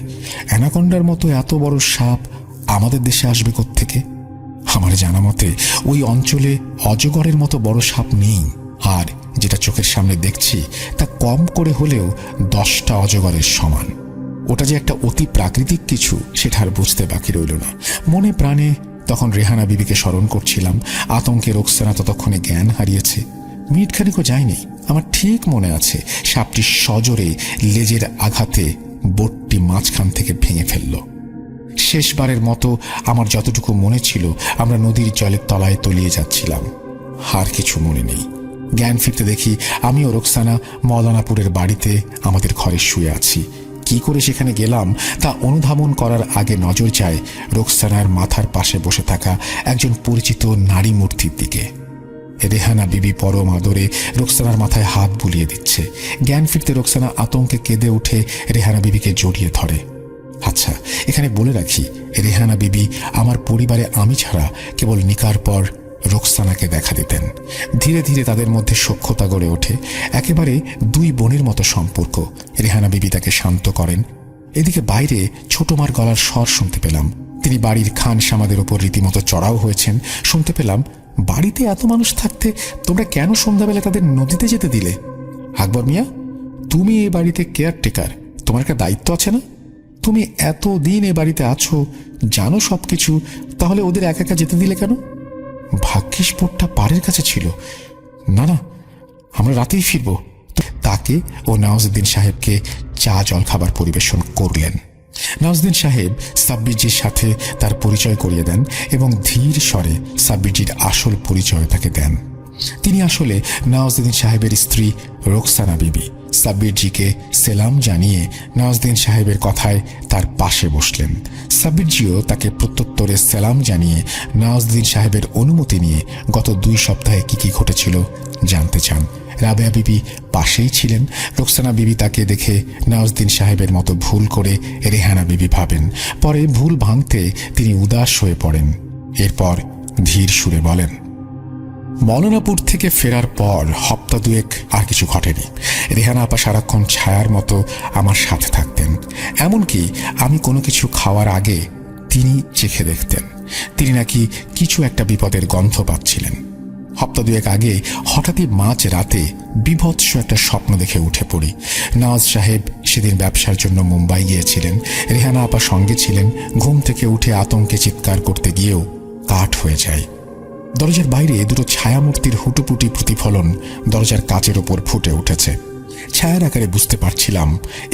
[SPEAKER 1] অ্যানাকোন্ডার মতো এত বড় সাপ আমাদের দেশে আসবে কোত্থেকে? আমার জানা মতে ওই অঞ্চলে অজগরের মতো বড় সাপ নেই, আর যেটা চোখের সামনে দেখছি তা কম করে হলেও 10টা অজগরের সমান। ওটা যে একটা অতি প্রাকৃতিক কিছু সেটা আর বুঝতে বাকি রইল না। মনে প্রাণে তখন রেহানা বিবিকে স্মরণ করছিলাম। আতঙ্কে রোকসানা ততক্ষণে জ্ঞান হারিয়েছে। মিনিট খানিকও যায়নি, আমার ঠিক মনে আছে সাপটি সজোরে লেজের আঘাতে বোটটি মাঝখান থেকে ভেঙে ফেলল। শেষবারের মতো আমার যতটুকু মনে ছিল আমরা নদীর জলের তলায় তলিয়ে যাচ্ছিলাম। আর কিছু মনে নেই। জ্ঞান ফিরতে দেখি আমি ও রোকসানা মৌলানাপুরের বাড়িতে আমাদের ঘরে শুয়ে আছি। কি করে সেখানে গেলাম তা অনুধাবন করার আগে নজর যায় রোকসানার মাথার পাশে বসে থাকা একজন পরিচিত নারী মূর্তির দিকে। রেহানা বিবি পরম আদরে রোকসানার মাথায় হাত বুলিয়ে দিচ্ছে। জ্ঞান ফিরতে রোকসানা আতঙ্কে কেঁদে উঠে রেহানা বিবিকে জড়িয়ে ধরে। আচ্ছা, এখানে বলে রাখি, রেহানা বিবি আমার পরিবারে আমি ছাড়া কেবল নিকার পর রোকসানাকে দেখা দিতেন। ধীরে ধীরে তাদের মধ্যে সখ্যতা গড়ে ওঠে, একেবারে দুই বোনের মতো সম্পর্ক। রেহানা বিবি তাকে শান্ত করেন। এদিকে বাইরে ছোট মার গলার স্বর শুনতে পেলাম। তিনি বাড়ির খান সামাদের ওপর রীতিমতো চড়াও হয়েছেন। শুনতে পেলাম, বাড়িতে এত মানুষ থাকতে তোমরা কেন সন্ধ্যাবেলা তাদের নদীতে যেতে দিলে? আকবর মিয়া, তুমি এই বাড়িতে কেয়ারটেকার, তোমার একটা দায়িত্ব আছে না? তুমি এতদিন এ বাড়িতে আছো, জানো সবকিছু, তাহলে ওদের একা একা যেতে দিলে কেন? ভাগ্যিস বোটটা পাড়ের কাছে ছিল। না না, আমরা রাতেই ফিরব। তাকে ও নওয়াজউদ্দিন সাহেবকে চা জল খাবার পরিবেশন করলেন। নওয়াজউদ্দিন সাহেব সাব্বিরজির সাথে তার পরিচয় করিয়ে দেন এবং ধীর স্বরে সাব্বিরজির আসল পরিচয় তাকে দেন। তিনি আসলে নওয়াজউদ্দিন সাহেবের স্ত্রী রোকসানা বিবি। সাব্বিরজিকে সেলাম জানিয়ে নওয়াজউদ্দিন সাহেবের কথায় তার পাশে বসলেন। সাব্বিরজিও তাকে প্রত্যুত্তরে সেলাম জানিয়ে নওয়াজউদ্দিন সাহেবের অনুমতি নিয়ে গত 2 সপ্তাহে কি কি ঘটেছিল জানতে চান। রাবেয়া বিবি পাশেই ছিলেন। রোকসানা বিবি তাকে দেখে নওয়াজউদ্দিন সাহেবের মতো ভুল করে রেহানা বিবি ভাবেন। পরে ভুল ভাঙতে তিনি উদাস হয়ে পড়েন। এরপর ধীর সুরে বলেন, মৌলানাপুর থেকে ফেরার পর হপ্তা 2 আর কিছু ঘটেনি। রেহানা আপা সারাক্ষণ ছায়ার মতো আমার সাথে থাকতেন। এমনকি আমি কোনো কিছু খাওয়ার আগে তিনি চেখে দেখতেন। তিনি নাকি কিছু একটা বিপদের গন্ধ পাচ্ছিলেন। হপ্তা 2 আগে হঠাৎই মাঝ রাতে বিভৎস একটা স্বপ্ন দেখে উঠে পড়ি। নওয়াজ সাহেব সেদিন ব্যবসার জন্য মুম্বাই গিয়েছিলেন। রেহানা আপা সঙ্গে ছিলেন। ঘুম থেকে উঠে আতঙ্কে চিৎকার করতে গিয়েও কাঠ হয়ে যায়। দরজার বাইরে 2 ছায়ামূর্তির হুটুপুটি প্রতিফলন দরজার কাচের ওপর ফুটে উঠেছে। ছায়ার আকারে বুঝতে পারছিলাম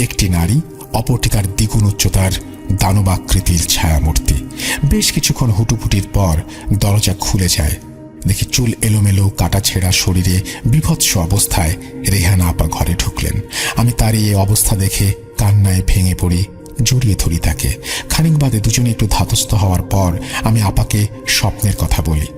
[SPEAKER 1] একটি নারী, অপরটি তার দ্বিগুণ উচ্চতার দানবাকৃতির ছায়ামূর্তি। বেশ কিছুক্ষণ হুটুপুটির পর দরজা খুলে যায়। দেখি চুল এলোমেলো, কাটা ছেঁড়া শরীরে বিভৎস অবস্থায় রেহানা আপা ঘরে ঢুকলেন। আমি তার এই অবস্থা দেখে কান্নায় ভেঙে পড়ি, জড়িয়ে ধরি তাকে। খানিক বাদে দুজনে একটু ধাতস্থ হওয়ার পর আমি আপাকে স্বপ্নের কথা বলি।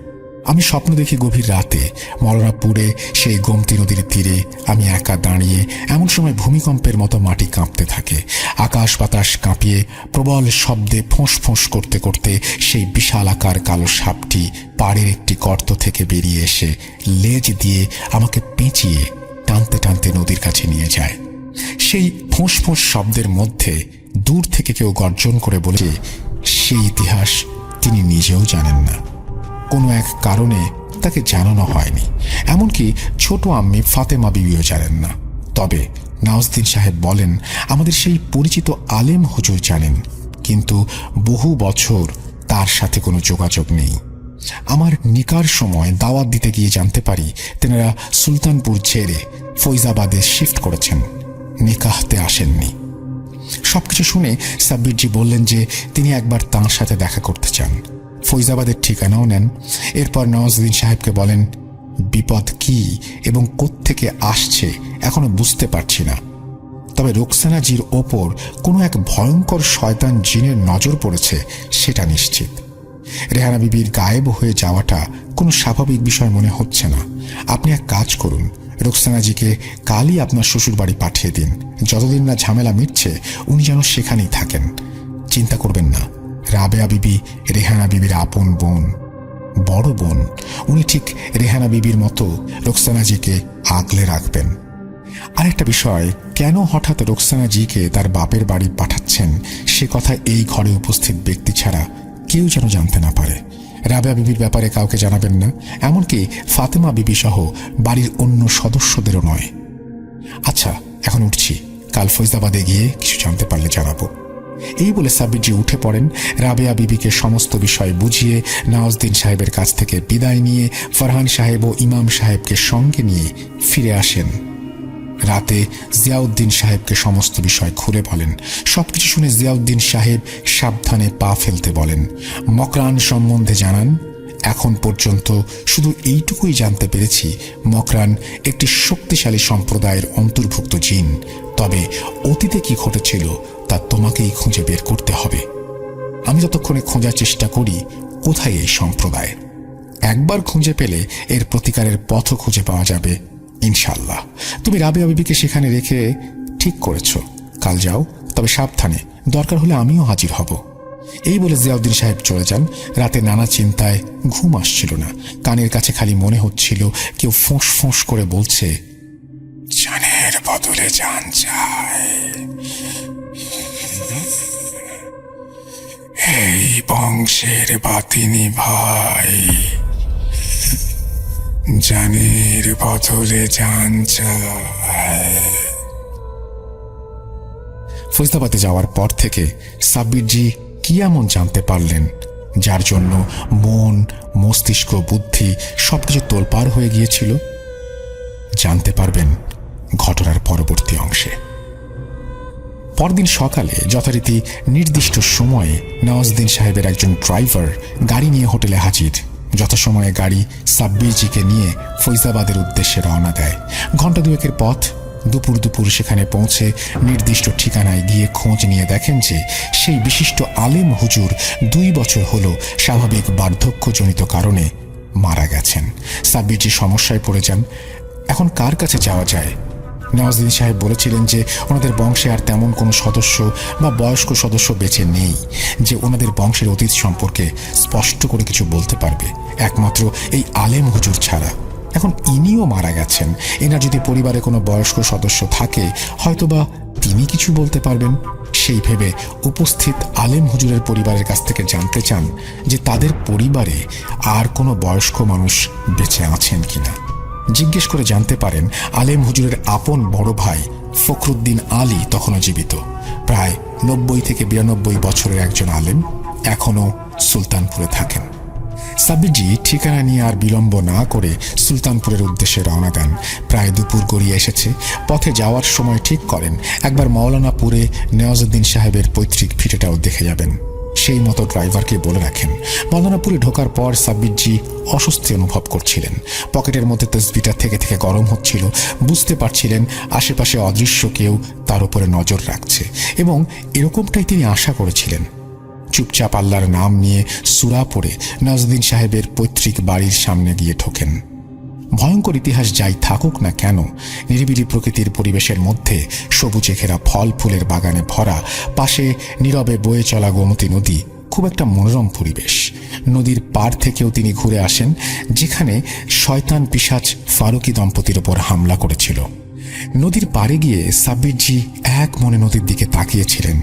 [SPEAKER 1] আমি স্বপ্ন দেখি গভীর রাতে মৌলানাপুরে সেই গোমতী নদীর তীরে আমি একা দাঁড়িয়ে। এমন সময় ভূমিকম্পের মতো মাটি কাঁপতে থাকে। আকাশ বাতাস কাঁপিয়ে প্রবল শব্দে ফোঁস ফোঁস করতে করতে সেই বিশাল আকার কালো সাপটি পাড়ের একটি গর্ত থেকে বেরিয়ে এসে লেজ দিয়ে আমাকে পেঁচিয়ে টানতে টানতে নদীর কাছে নিয়ে যায়। সেই ফোঁস ফোঁস শব্দের মধ্যে দূর থেকে কেউ গর্জন করে বলে, সেই ইতিহাস তিনি নিজেও জানেন না। কোনো এক কারণে তাকে জানানো হয়নি। এমনকি ছোট আম্মি ফাতেমা বিবিও জানেন না। তবে নওয়াজউদ্দিন সাহেব বলেন, আমাদের সেই পরিচিত আলেম হুজুর জানেন, কিন্তু বহু বছর তার সাথে কোনো যোগাযোগ নেই। আমার নিকার সময় দাওয়াত দিতে গিয়ে জানতে পারি তেনারা সুলতানপুর ছেড়ে ফৈজাবাদে শিফট করেছেন, নিকাহতে আসেননি। সবকিছু শুনে সাব্বিরজি বললেন যে তিনি একবার তাঁর সাথে দেখা করতে চান। ফৈজাবাদের ঠিকানাও নেন। এরপর নওয়াজউদ্দিন সাহেবকে বলেন, বিপদ কি এবং কোত্থেকে আসছে এখনো বুঝতে পারছি না, তবে রোকসানা জির ওপর কোনো এক ভয়ঙ্কর শয়তান জিনের নজর পড়েছে সেটা নিশ্চিত। রেহানা বিবির গায়েব হয়ে যাওয়াটা কোনো স্বাভাবিক বিষয় মনে হচ্ছে না। আপনি এক কাজ করুন, রোকসানাজিকে কালই আপনার শ্বশুর বাড়ি পাঠিয়ে দিন। যতদিন না ঝামেলা মিটছে উনি যেন সেখানেই থাকেন। চিন্তা করবেন না, রাবেয়া বিবি রেহানা বিবির আপন বোন, বড় বোন। উনি ঠিক রেহানা বিবির মতো রোকসানাজিকে আগলে রাখবেন। আরেকটা বিষয়, কেন হঠাৎ রোকসানাজিকে তার বাপের বাড়ি পাঠাচ্ছেন সে কথা এই ঘরে উপস্থিত ব্যক্তি ছাড়া কেউ যেন জানতে না পারে। রাবেয়া বিবির ব্যাপারে কাউকে জানাবেন না, এমনকি ফাতেমা বিবি সহ বাড়ির অন্য সদস্যদেরও নয়। আচ্ছা, এখন উঠছি, কাল ফৈজাবাদে গিয়ে কিছু জানতে পারলে জানাবো। এই বলে সাব্বিরজি উঠে পড়েন। রাবেয়া বিবিকে সমস্ত বিষয় বুঝিয়ে নওয়াজউদ্দিন সাহেবের কাছ থেকে বিদায় নিয়ে ফরহান সাহেব ও ইমাম সাহেবকে সঙ্গে নিয়ে ফিরে আসেন। রাতে জিয়াউদ্দিন সাহেবকে সমস্ত বিষয় খুলে বলেন। সবকিছু শুনে জিয়াউদ্দিন সাহেব সাবধানে পা ফেলতে বলেন। মকরান সম্বন্ধে জানান, এখন পর্যন্ত শুধু এইটুকুই জানতে পেরেছি, মকরান একটি শক্তিশালী সম্প্রদায়ের অন্তর্ভুক্ত জিন। তবে অতীতে কি ঘটেছিল তা তোমাকেই খুঁজে বের করতে হবে। আমি যতক্ষণে খোঁজার চেষ্টা করি কোথায় এই সম্প্রদায়, একবার খুঁজে পেলে এর প্রতিকারের পথও খুঁজে পাওয়া যাবে ইনশাল্লাহ। তুমি রাবেয়া বিবিকে সেখানে রেখে ঠিক করেছ, কাল যাও, তবে সাবধানে, দরকার হলে আমিও হাজির হব। এই বলে জিয়াউদ্দিন সাহেব চলে যান। রাতে নানা চিন্তায় ঘুম আসছিল না। কানের কাছে খালি মনে হচ্ছিল কেউ ফোঁস ফোঁস করে বলছে, জানের বদলে জান চাই, এই বংশের বাতিনি ভাই, জানের বদলে জান চাই। ফৈজাবাদে যাওয়ার পর থেকে সাব্বিরজি কি এমন জানতে পারলেন যার জন্য মন, মস্তিষ্ক, বুদ্ধি সবকিছু তোলপাড় হয়ে গিয়েছিল? জানতে পারবেন ঘটনার পরবর্তী অংশে। পরদিন সকালে যথারীতি নির্দিষ্ট সময়ে নওয়াজউদ্দিন সাহেবের একজন ড্রাইভার গাড়ি নিয়ে হোটেলে হাজির। যথাসময়ে গাড়ি সাব্বিরজিকে নিয়ে ফৈজাবাদের উদ্দেশ্যে রওনা দেয়। ঘণ্টা দুয়েকের পথ। দুপুর সেখানে পৌঁছে নির্দিষ্ট ঠিকানায় গিয়ে খোঁজ নিয়ে দেখেন যে সেই বিশিষ্ট আলেম হুজুর 2 বছর হল স্বাভাবিক বার্ধক্যজনিত কারণে মারা গেছেন। সাব্বিরজি সমস্যায় পড়ে যান। এখন কার কাছে যাওয়া যায়? নওয়াজউদ্দিন সাহেব বলেছিলেন যে ওনাদের বংশে আর তেমন কোনো সদস্য বা বয়স্ক সদস্য বেঁচে নেই যে ওনাদের বংশের অতীত সম্পর্কে স্পষ্ট করে কিছু বলতে পারবে, একমাত্র এই আলেম হুজুর ছাড়া। এখন ইনিও মারা গেছেন। এনার যদি পরিবারে কোনো বয়স্ক সদস্য থাকে হয়তোবা তিনি কিছু বলতে পারবেন। সেই ভেবে উপস্থিত আলেম হুজুরের পরিবারের কাছ থেকে জানতে চান যে তাদের পরিবারে আর কোনো বয়স্ক মানুষ বেঁচে আছেন কিনা। জিজ্ঞেস করে জানতে পারেন আলেম হুজুরের আপন বড় ভাই ফখরুদ্দিন আলী তখনও জীবিত। প্রায় 90 থেকে 92 বছরের একজন আলেম, এখনও সুলতানপুরে থাকেন। সাব্বিরজি ঠিকানা নিয়ে আর বিলম্ব না করে সুলতানপুরের উদ্দেশ্যে রওনা দেন। প্রায় দুপুর গড়িয়ে এসেছে। পথে যাওয়ার সময় ঠিক করেন একবার মওলানাপুরে নওয়াজউদ্দিন সাহেবের পৈতৃক ভিটেটাও দেখে যাবেন। সেই মতো ড্রাইভারকে বলে রাখেন। মওলানাপুরে ঢোকার পর সাব্বিরজি অস্বস্তি অনুভব করছিলেন। পকেটের মধ্যে তসবিটা থেকে থেকে গরম হচ্ছিল। বুঝতে পারছিলেন আশেপাশে অদৃশ্য কেউ তার উপরে নজর রাখছে, এবং এরকমটাই তিনি আশা করেছিলেন। চুপচাপ আল্লাহর নাম নিয়ে সূরা পড়ে নওয়াজউদ্দিন সাহেবের পৈতৃক বাড়ির সামনে গিয়ে ঠোকেন। ভয়ঙ্কর ইতিহাস যাই থাকুক না কেন, নিরিবিলি প্রকৃতির পরিবেশের মধ্যে সবুজে ঘেরা ফল ফুলের বাগানে ভরা, পাশে নীরবে বয়ে চলা গোমতী নদী, খুব একটা মনোরম পরিবেশ। নদীর পার থেকেও তিনি ঘুরে আসেন যেখানে শয়তান পিশাচ ফারুকি দম্পতির ওপর হামলা করেছিল। নদীর পাড়ে গিয়ে সাব্বিরজি এক মনে নদীর দিকে তাকিয়েছিলেন।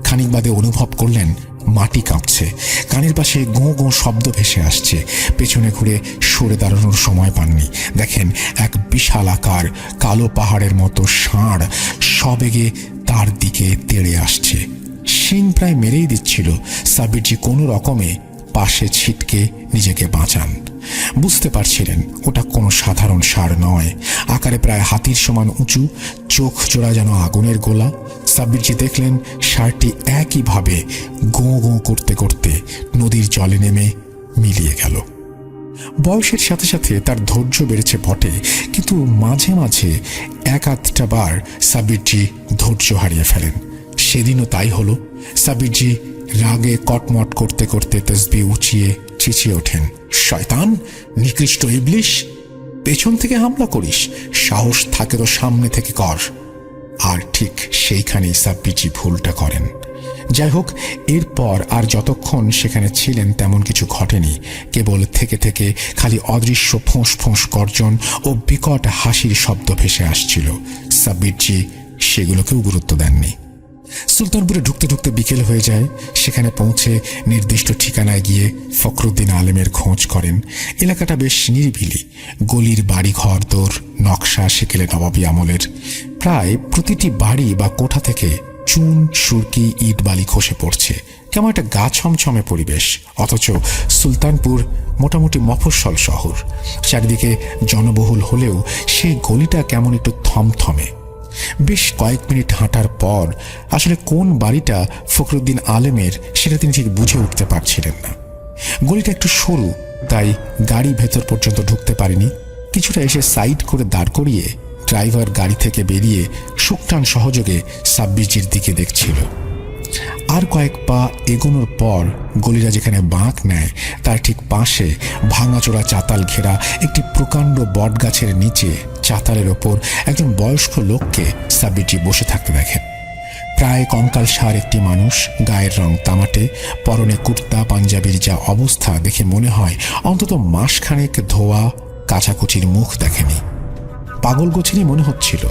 [SPEAKER 1] খানিক বাদে অনুভব করলেন মাটি কাঁপছে। কানের পাশে গোঁ গোঁ শব্দ ভেসে আসছে। পেছনে ঘুরে সরে দাঁড়ানোর সময় পাননি। দেখেন এক বিশাল আকার কালো পাহাড়ের মতো ষাঁড় সবেগে তার দিকে তেড়ে আসছে। শিং প্রায় মেরেই দিচ্ছিল। সাব্বিরজি কোনো রকমে পাশে ছিটকে নিজেকে বাঁচান। বুঝতে পারছিলেন ওটা কোনো সাধারণ ষাঁড় নয়। আকারে প্রায় হাতির সমান উঁচু, চোখ জোড়া যেন আগুনের গোলা। সাব্বিরজি দেখলেন ষাঁড়টি একইভাবে গোঁ গোঁ করতে করতে নদীর জলে নেমে মিলিয়ে গেল। বয়সের সাথে সাথে তার ধৈর্য বেড়েছে বটে, কিন্তু মাঝে মাঝে এক আধটা বার সাব্বিরজি ধৈর্য হারিয়ে ফেলেন। সেদিনও তাই হলো। সাব্বিরজি রাগে কটমট করতে করতে তসবিহ উঁচিয়ে চেঁচিয়ে ওঠেন, শয়তান, নিকৃষ্ট ইবলিশ, পেছন থেকে হামলা করিস, সাহস থাকে তো সামনে থেকে কর। আর ঠিক সেইখানেই সাব্বিরজি ভুলটা করেন। যাই হোক, এরপর আর যতক্ষণ সেখানে ছিলেন তেমন কিছু ঘটেনি। কেবল থেকে থেকে খালি অদৃশ্য ফোঁস ফোঁস গর্জন ও বিকট হাসির শব্দ ভেসে আসছিল। সাব্বিরজি সেগুলোকেও গুরুত্ব দেননি। সুলতানপুরে ঢুকতে ঢুকতে বিকেল হয়ে যায়। সেখানে পৌঁছে নির্দিষ্ট ঠিকানায় গিয়ে ফখরুদ্দিন আলেমের খোঁজ করেন। এলাকাটা বেশ নিরিবিলি। গলির বাড়িঘর দোর নকশা সেকেলে নবাবী আমলের। প্রায় প্রতিটি বাড়ি বা কোঠা থেকে চুন, সুরকি, ইট বালি খসে পড়ছে। কেমন একটা গা ছমছমে পরিবেশ। অথচ সুলতানপুর মোটামুটি মফস্বল শহর। চারিদিকে জনবহুল হলেও সেই গলিটা কেমন একটু থমথমে। বেশ কয়েক মিনিট হাঁটার পর আসলে কোন বাড়িটা ফখরুদ্দিন আলেমের সেটা তিনি ঠিক বুঝে উঠতে পারছিলেন না। গলিটা একটু সরু, তাই গাড়ি ভেতর পর্যন্ত ঢুকতে পারেনি। কিছুটা এসে সাইড করে দাঁড় করিয়ে ড্রাইভার গাড়ি থেকে বেরিয়ে সুকটান সহযোগে সাব্বিরজির দিকে দেখছিল। আর কয়েক পা এগোনোর পর গলিটা যেখানে বাঁক নেয় তার ঠিক পাশে ভাঙাচোরা চাতাল ঘেরা একটি প্রকাণ্ড বটগাছের নিচে চাতালের ওপর একজন বয়স্ক লোককে সাব্বিরজি বসে থাকতে দেখেন। প্রায় কঙ্কালসার একটি মানুষ, গায়ের রং তামাটে, পরনে কুর্তা পাঞ্জাবির যা অবস্থা দেখে মনে হয় অন্তত মাসখানেক ধোয়া কাচাকুচির মুখ দেখেনি। পাগল গোছেরই মনে হচ্ছিল।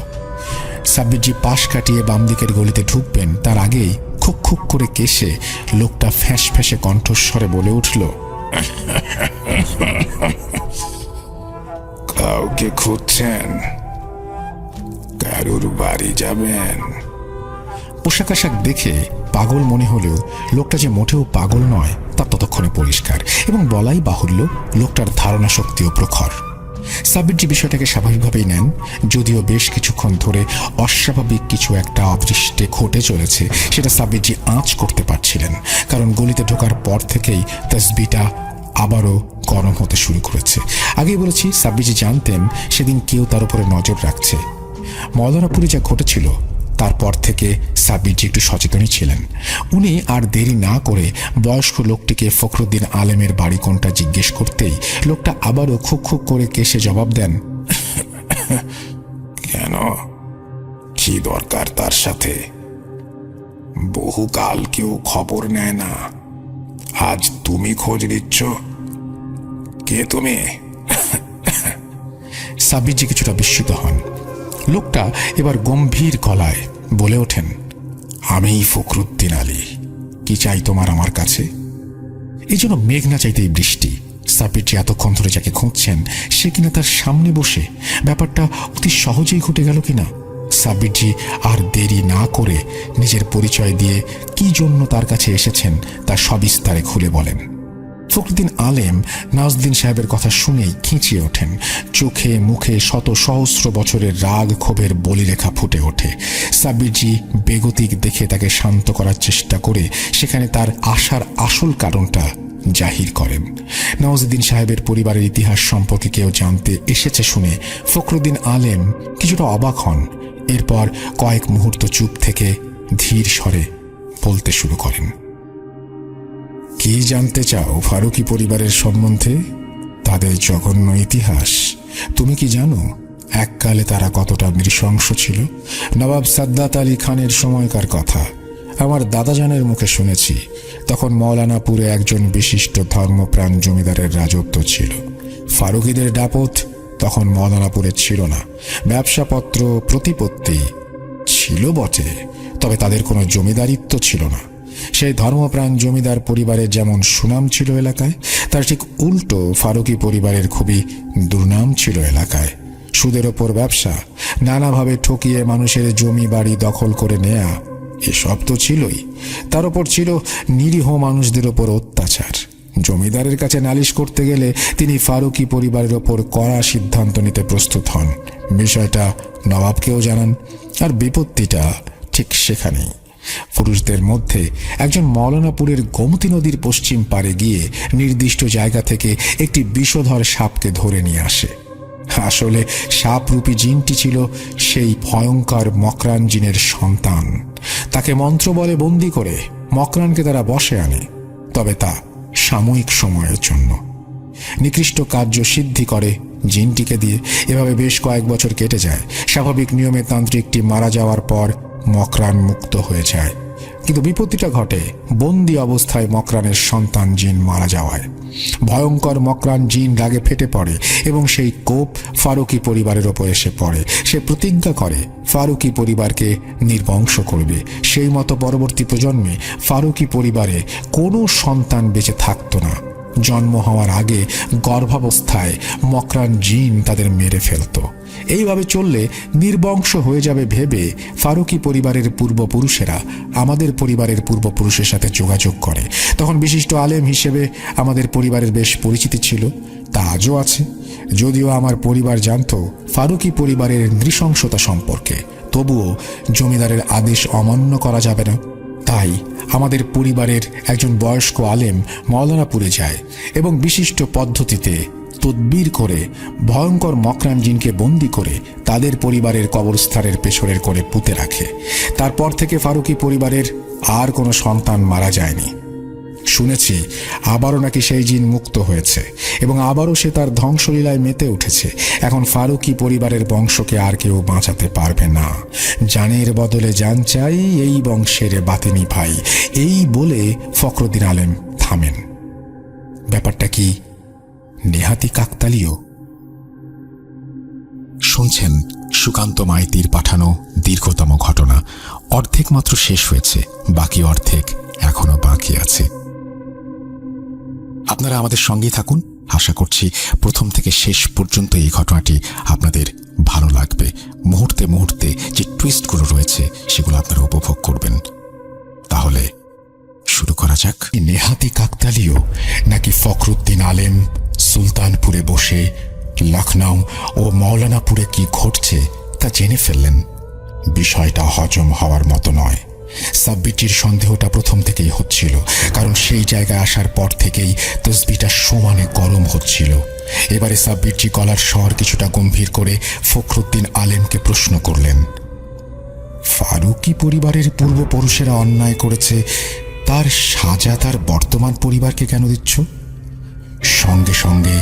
[SPEAKER 1] সাব্বিরজি পাশ কাটিয়ে বাম দিকের গলিতে ঢুকবেন তার আগেই খুক খুক করে কেশে লোকটা ফ্যাঁস ফ্যাঁসে কণ্ঠস্বরে বলে উঠল, কাউকে খুঁজছেন? কারুর বাড়ি যাবেন? পোশাক আশাক দেখে পাগল মনে হলেও লোকটা যে মোটেও পাগল নয় তা ততক্ষণে পরিষ্কার, এবং বলাই বাহুল্য লোকটার ধারণা শক্তিও প্রখর। সাব্বিরজি বিষয়টাকে স্বাভাবিকভাবেই নেন, যদিও বেশ কিছুক্ষণ ধরে অস্বাভাবিক কিছু একটা অদৃষ্টে ঘটে চলেছে সেটা সাব্বিরজি আঁচ করতে পারছিলেন। কারণ গলিতে ঢোকার পর থেকেই তসবিহটা আবারও গরম হতে শুরু করেছে। আগেই বলেছি, সাব্বিরজি জানতেন সেদিন কেউ তার উপরে নজর রাখছে। মওলানাপুরে যা ঘটেছিল তারপর থেকে সাব্বিরজি একটু সচেতনই ছিলেন। উনি আর দেরি না করে বয়স্ক লোকটিকে ফখরুদ্দিন আলেমের বাড়ি কোনটা জিজ্ঞেস করতেই লোকটা আবারও খুক খুক করে কেসে জবাব দেন, কেন, কি দরকার তার সাথে? বহুকাল কেউ খবর নেয় না, আজ তুমি খোঁজ নিচ্ছ? কে তুমি? সাব্বিরজি কিছুটা বিস্মিত হন। লোকটা এবার গম্ভীর গলায় বলে ওঠেন, আমি ফখরুদ্দিন আলী। কি চাই তোমার আমার কাছে? এই জন্য মেঘ না চাইতেই বৃষ্টি। সাব্বিরজি এতক্ষণ ধরে যাকে খুঁজছেন সে কিনা তার সামনে বসে। ব্যাপারটা অতি সহজেই ঘটে গেল কিনা। সাব্বিরজি আর দেরি না করে নিজের পরিচয় দিয়ে কি জন্য তার কাছে এসেছেন তা সবিস্তারে খুলে বলেন। ফখরুদ্দিন আলেম নাজউদ্দিন সাহেবের কথা শুনেই খিঁচিয়ে ওঠেন। চোখে মুখে শত সহস্র বছরের রাগ ক্ষোভের বলিরেখা ফুটে ওঠে। সাব্বিরজি বেগতিক দেখে তাকে শান্ত করার চেষ্টা করে সেখানে তার আসার আসল কারণটা জাহির করেন। নওয়াজউদ্দিন সাহেবের পরিবারের ইতিহাস সম্পর্কে কেউ জানতে এসেছে শুনে ফখরুদ্দিন আলেম কিছুটা অবাক হন। এরপর কয়েক মুহূর্ত চুপ থেকে ধীর স্বরে বলতে শুরু করেন, কি জানতে চাও ফারুকী পরিবারের সম্বন্ধে? তাদের জঘন্য ইতিহাস তুমি কি জানো? এককালে তারা কতটা নৃশংস ছিল। নবাব সাদ্দাত আলী খানের সময়কার কথা আমার দাদাজানের মুখে শুনেছি। তখন মওলানাপুরে একজন বিশিষ্ট ধর্মপ্রাণ জমিদারের রাজত্ব ছিল। ফারুকীদের দাপট তখন মওলানাপুরে ছিল না। ব্যবসাপত্র প্রতিপত্তি ছিল বটে, তবে তাদের কোনো জমিদারিত্ব ছিল না। সেই ধর্মপ্রাণ জমিদার পরিবারের যেমন সুনাম ছিল এলাকায়, তার ঠিক উল্টো ফারুকী পরিবারের খুবই দুর্নাম ছিল এলাকায়। সুদের ওপর ব্যবসা, নানাভাবে ঠকিয়ে মানুষের জমি বাড়ি দখল করে নেয়া, এসব তো ছিলই। তার ওপর ছিল নিরীহ মানুষদের ওপর অত্যাচার। জমিদারের কাছে নালিশ করতে গেলে তিনি ফারুকী পরিবারের ওপর কড়া সিদ্ধান্ত নিতে প্রস্তুত হন। বিষয়টা নবাবকেও জানান, আর বিপত্তিটা ঠিক সেখানেই। পুরুষদের মধ্যে একজন মৌলানাপুরের গোমতী নদীর পশ্চিম পারে গিয়ে নির্দিষ্ট জায়গা থেকে একটি বিষধর সাপকে ধরে নিয়ে আসে। আসলে সাপরূপী জিনটি ছিল সেই ভয়ঙ্কর মকরান জিনের সন্তান। তাকে মন্ত্র বলে বন্দি করে মকরানকে তারা বশে আনে, তবে তা সাময়িক সময়ের জন্য। নিকৃষ্ট কার্য সিদ্ধি করে জিনটিকে দিয়ে। এভাবে বেশ কয়েক বছর কেটে যায়। স্বাভাবিক নিয়মে তান্ত্রিকটি মারা যাওয়ার পর মকরান মুক্ত হয়ে যায়, কিন্তু বিপত্তিটা ঘটে বন্দি অবস্থায় মকরানের সন্তান জিন মারা যাওয়ায়। ভয়ঙ্কর মকরান জিন রাগে ফেটে পড়ে এবং সেই কোপ ফারুকি পরিবারের ওপর এসে পড়ে। সে প্রতিজ্ঞা করে ফারুকি পরিবারকে নির্বংশ করবে। সেই মতো পরবর্তী প্রজন্মে ফারুকি পরিবারে কোনো সন্তান বেঁচে থাকতো না। জন্ম হওয়ার আগে গর্ভাবস্থায় মকরান জিন তাদের মেরে ফেলত। এইভাবে চললে নির্বংশ হয়ে যাবে ভেবে ফারুকি পরিবারের পূর্বপুরুষেরা আমাদের পরিবারের পূর্বপুরুষের সাথে যোগাযোগ করে। তখন বিশিষ্ট আলেম হিসেবে আমাদের পরিবারের বেশ পরিচিতি ছিল, তা আজও আছে। যদিও আমার পরিবার জানত ফারুকি পরিবারের নৃশংসতা সম্পর্কে, তবুও জমিদারের আদেশ অমান্য করা যাবে না। তাই আমাদের পরিবারের একজন বয়স্ক আলেম মৌলানাপুরে যায় এবং বিশিষ্ট পদ্ধতিতে তদবির করে ভয়ঙ্কর মকরান জিনকে বন্দি করে তাদের পরিবারের কবরস্থানের পেছনের করে পুঁতে রাখে। তারপর থেকে ফারুকি পরিবারের আর কোনো সন্তান মারা যায়নি। শুনেছি আবারও নাকি সেই জিন মুক্ত হয়েছে এবং আবারও সে তার ধ্বংসলীলায় মেতে উঠেছে। এখন ফারুকি পরিবারের বংশকে আর কেউ বাঁচাতে পারবে না। জানের বদলে জান চাই, এই বংশের বাতেনি ভাই। এই বলে ফখরুদ্দিন আলেম থামেন। ব্যাপারটা কি নেহাতি কাকতালীয়? শুনছেন সুকান্ত মাইতির পাঠানো দীর্ঘতম ঘটনা। অর্ধেক মাত্র শেষ হয়েছে, বাকি অর্ধেক এখনো বাকি আছে। আপনারা আমাদের সঙ্গেই থাকুন। আশা করছি প্রথম থেকে শেষ পর্যন্ত এই ঘটনাটি আপনাদের ভালো লাগবে। মুহূর্তে মুহূর্তে যে টুইস্টগুলো রয়েছে সেগুলো আপনারা উপভোগ করবেন। তাহলে শুরু করা যাক। নেহাতি কাকতালীয় নাকি ফখরুদ্দিন আলেম সুলতানপুরে বসে লখনউ ও মৌলানাপুরে কি ঘটছে তা জেনে ফেললেন? বিষয়টা হজম হওয়ার মতো নয়। সাব্বিরটির সন্দেহটা প্রথম থেকেই হচ্ছিল, কারণ সেই জায়গায় আসার পর থেকেই তসবিটা সমানে গরম হচ্ছিল। এবারে সাব্বিরটি গলার স্বর কিছুটা গম্ভীর করে ফখরুদ্দিন আলেমকে প্রশ্ন করলেন, ফারুকি পরিবারের পূর্বপুরুষেরা অন্যায় করেছে, তার সাজা তার বর্তমান পরিবারকে কেন দিচ্ছ? সঙ্গে সঙ্গে